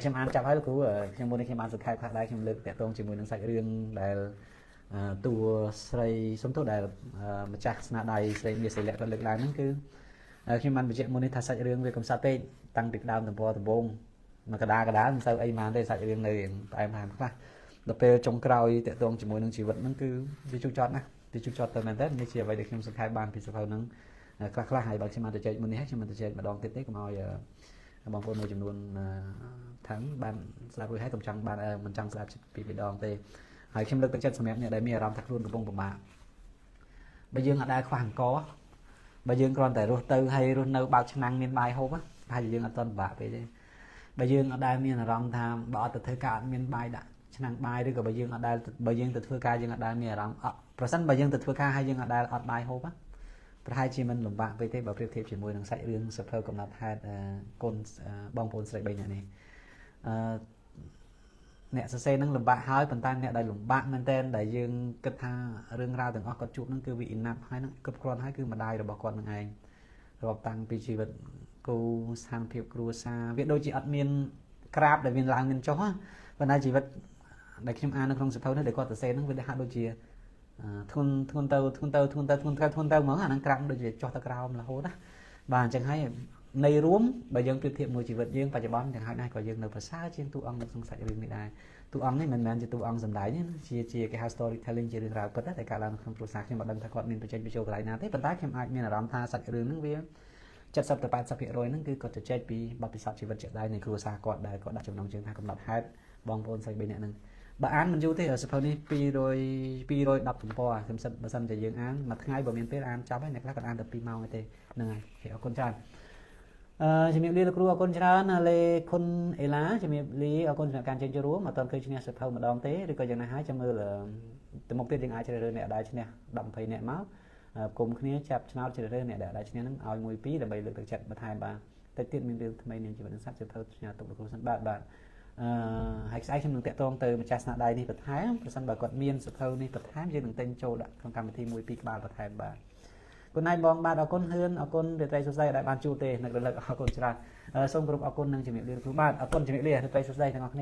เข้มอันจับให้ลูกครูเข้มบนเข้มอันสุดท้ายพักได้เข้มเลือกแต่ตรงจิมวยนังใส่เรื่องได้ตัวใส่สมทบได้มาจากสนาใดใส่เมียใส่แหลกกันเลือกลายนั่นคือเข้มอันไปเจ็บมวยในถ่ายใส่เรื่องเวกับซาเต้ตั้งติดดาวถึงพอถึงบงมากระดาใส่ไอ้มาได้ใส่เรื่องเลยไปมาครับเราไปจงกราวแต่ตรงจิมวยนังชีวิตนั่นคือที่จุดจอดนะที่จุดจอดตัวนั้นแต่ไม่เชียร์ไว้เด็กเข้มสุดท้ายบานพิสภาพนั้นคลาให้บางชิมันจะเจอมันนี้ให้ชิมันจะเจอมาดองติดก็มาบางคนมีจำนวนทั้งบ้านสลับให้ตรงจังบ้านมันจังสลับปีไปดองเตะให้ชิมเลือกตั้งใจสมัยเนี่ยได้มีอารมณ์ทักรุ่นกับวงประมาใบยืนได้ขวางก้อใบยืนก่อนแต่รุ่นเตอให้รุ่นเนื้อบางชั้นเมียนใบโฮปะใบยืนต้นบะไปเลยใบยืนได้มีอารมณ์ทำบ่อตัดเธอการเมียนใบได้ชั้นใบด้วยกับใบยืนได้ใบยืนตัดเธอการยืนได้มีอารมณ์ประสันใบยืนตัดเธอการให้ยืนได้อดใบโฮปะประเทศจีนมันหลงบ้าไปเทศแบบเปรียบเทียบจีนมวยทางสายเรื่องสเปอร์กับนัดแทนคนบางคนใส่ใบเนี่ยเนี่ยเซนั่งหลงบ้าหายปันตันเนี่ยได้หลงบ้านั่นเต้นได้ยืงกระทาเรื่องราวถึงออกกระจุกนั่นคือวิอินนับให้นั่งกับกรอนให้คือมาได้เราบอกก่อนยังไงเราตั้งปีชีวิตกูสร้างเพียบครูซาเวียดโดยจีอัดเมียนกราบได้เมียนลางเงินจ้อวันนั้นชีวิตได้คิมอาในครองสเปอร์นั่นได้ก่อนแต่เซนั่งเวียดได้หาโดยจีทุนเตาเหมือนนั่งกลางโดยจอตะกราวมันละโหดนะบางจังให้ในรวมบางยังเปรียบเทียบมวยชีวิตยังปัจจุบันจังให้ได้ก็ยังในภาษาเช่นตัวอังสงสัยเรื่องไม่ได้ตัวอังนี่มันจะตัวอังสำได้เนี่ยเชียร์cái storytelling เรื่องราวเปิดได้แต่การเล่าของภาษาที่มาดังตะกอนมีไปเจนไปโชว์อะไรนะที่ปัจจุบันเข้มอาจมีอารมณ์ท่าสักเรื่องนึงเวียจัดสับแต่ปลายสับเพียรอยนั่นคือก็จะเจ็ดปีบัพพิสัตชีวิตเจ็ดได้ในครัวซากอดได้ก็ได้จำนองจึงทางกำหนดให้บองโอนใส่ใบเนี่ยนึงบ้านมันอยู่ที่สภาพนี้ปีโดยดับถุงปอสมสันมาสันจะยืงอ่านมาทั้งไงบ่มีเป็นอ่านจับให้ในคลาสกันอ่านแต่ปีเมาไงเต้หนึ่งไงเขียวคนชาจะมีเรียนครูเอาคนชาญเลยคนเอล่าจะมีเรียเอาคนจากการเจนจะรู้มาตอนเคยชนะสภาพมาดองเต้หรือก็ยังไงหายจะมือเลยแต่มกเต้ยังไงจะเดินเนี่ยได้ชนะดำไฟเนี่ยม้ากลมขึ้นนี้จับชนะจะเดินเนี่ยได้ชนะนั้นเอามวยปีแต่ใบเลือกจัดมาทายบ้างแต่ติดมีเรื่องทำไมเนี่ยจะเป็นสัตว์จะเท่าชนะตกครูสันบาทให้ใช้ชั่วโมงเตะตรงเติมจัสนาได้นี่ปัจจัยประสันแบบกดเมียนสุดเท่านี่ปัจจัยยังหนึ่งเต็งโจดของการทีมวยปีกบาลปัจจัยบาลคนนายบองบาลเอาคนเฮือนเอาคนเดือดใจสุดใจได้บาลจูเตนักเรียนเอาคนชราส่งกรุ๊ปเอาคนหนึ่งจะมีเรียนครูบ้านเอาคนจะมีเรียนเดือดใจสุดใจทั้งนั้น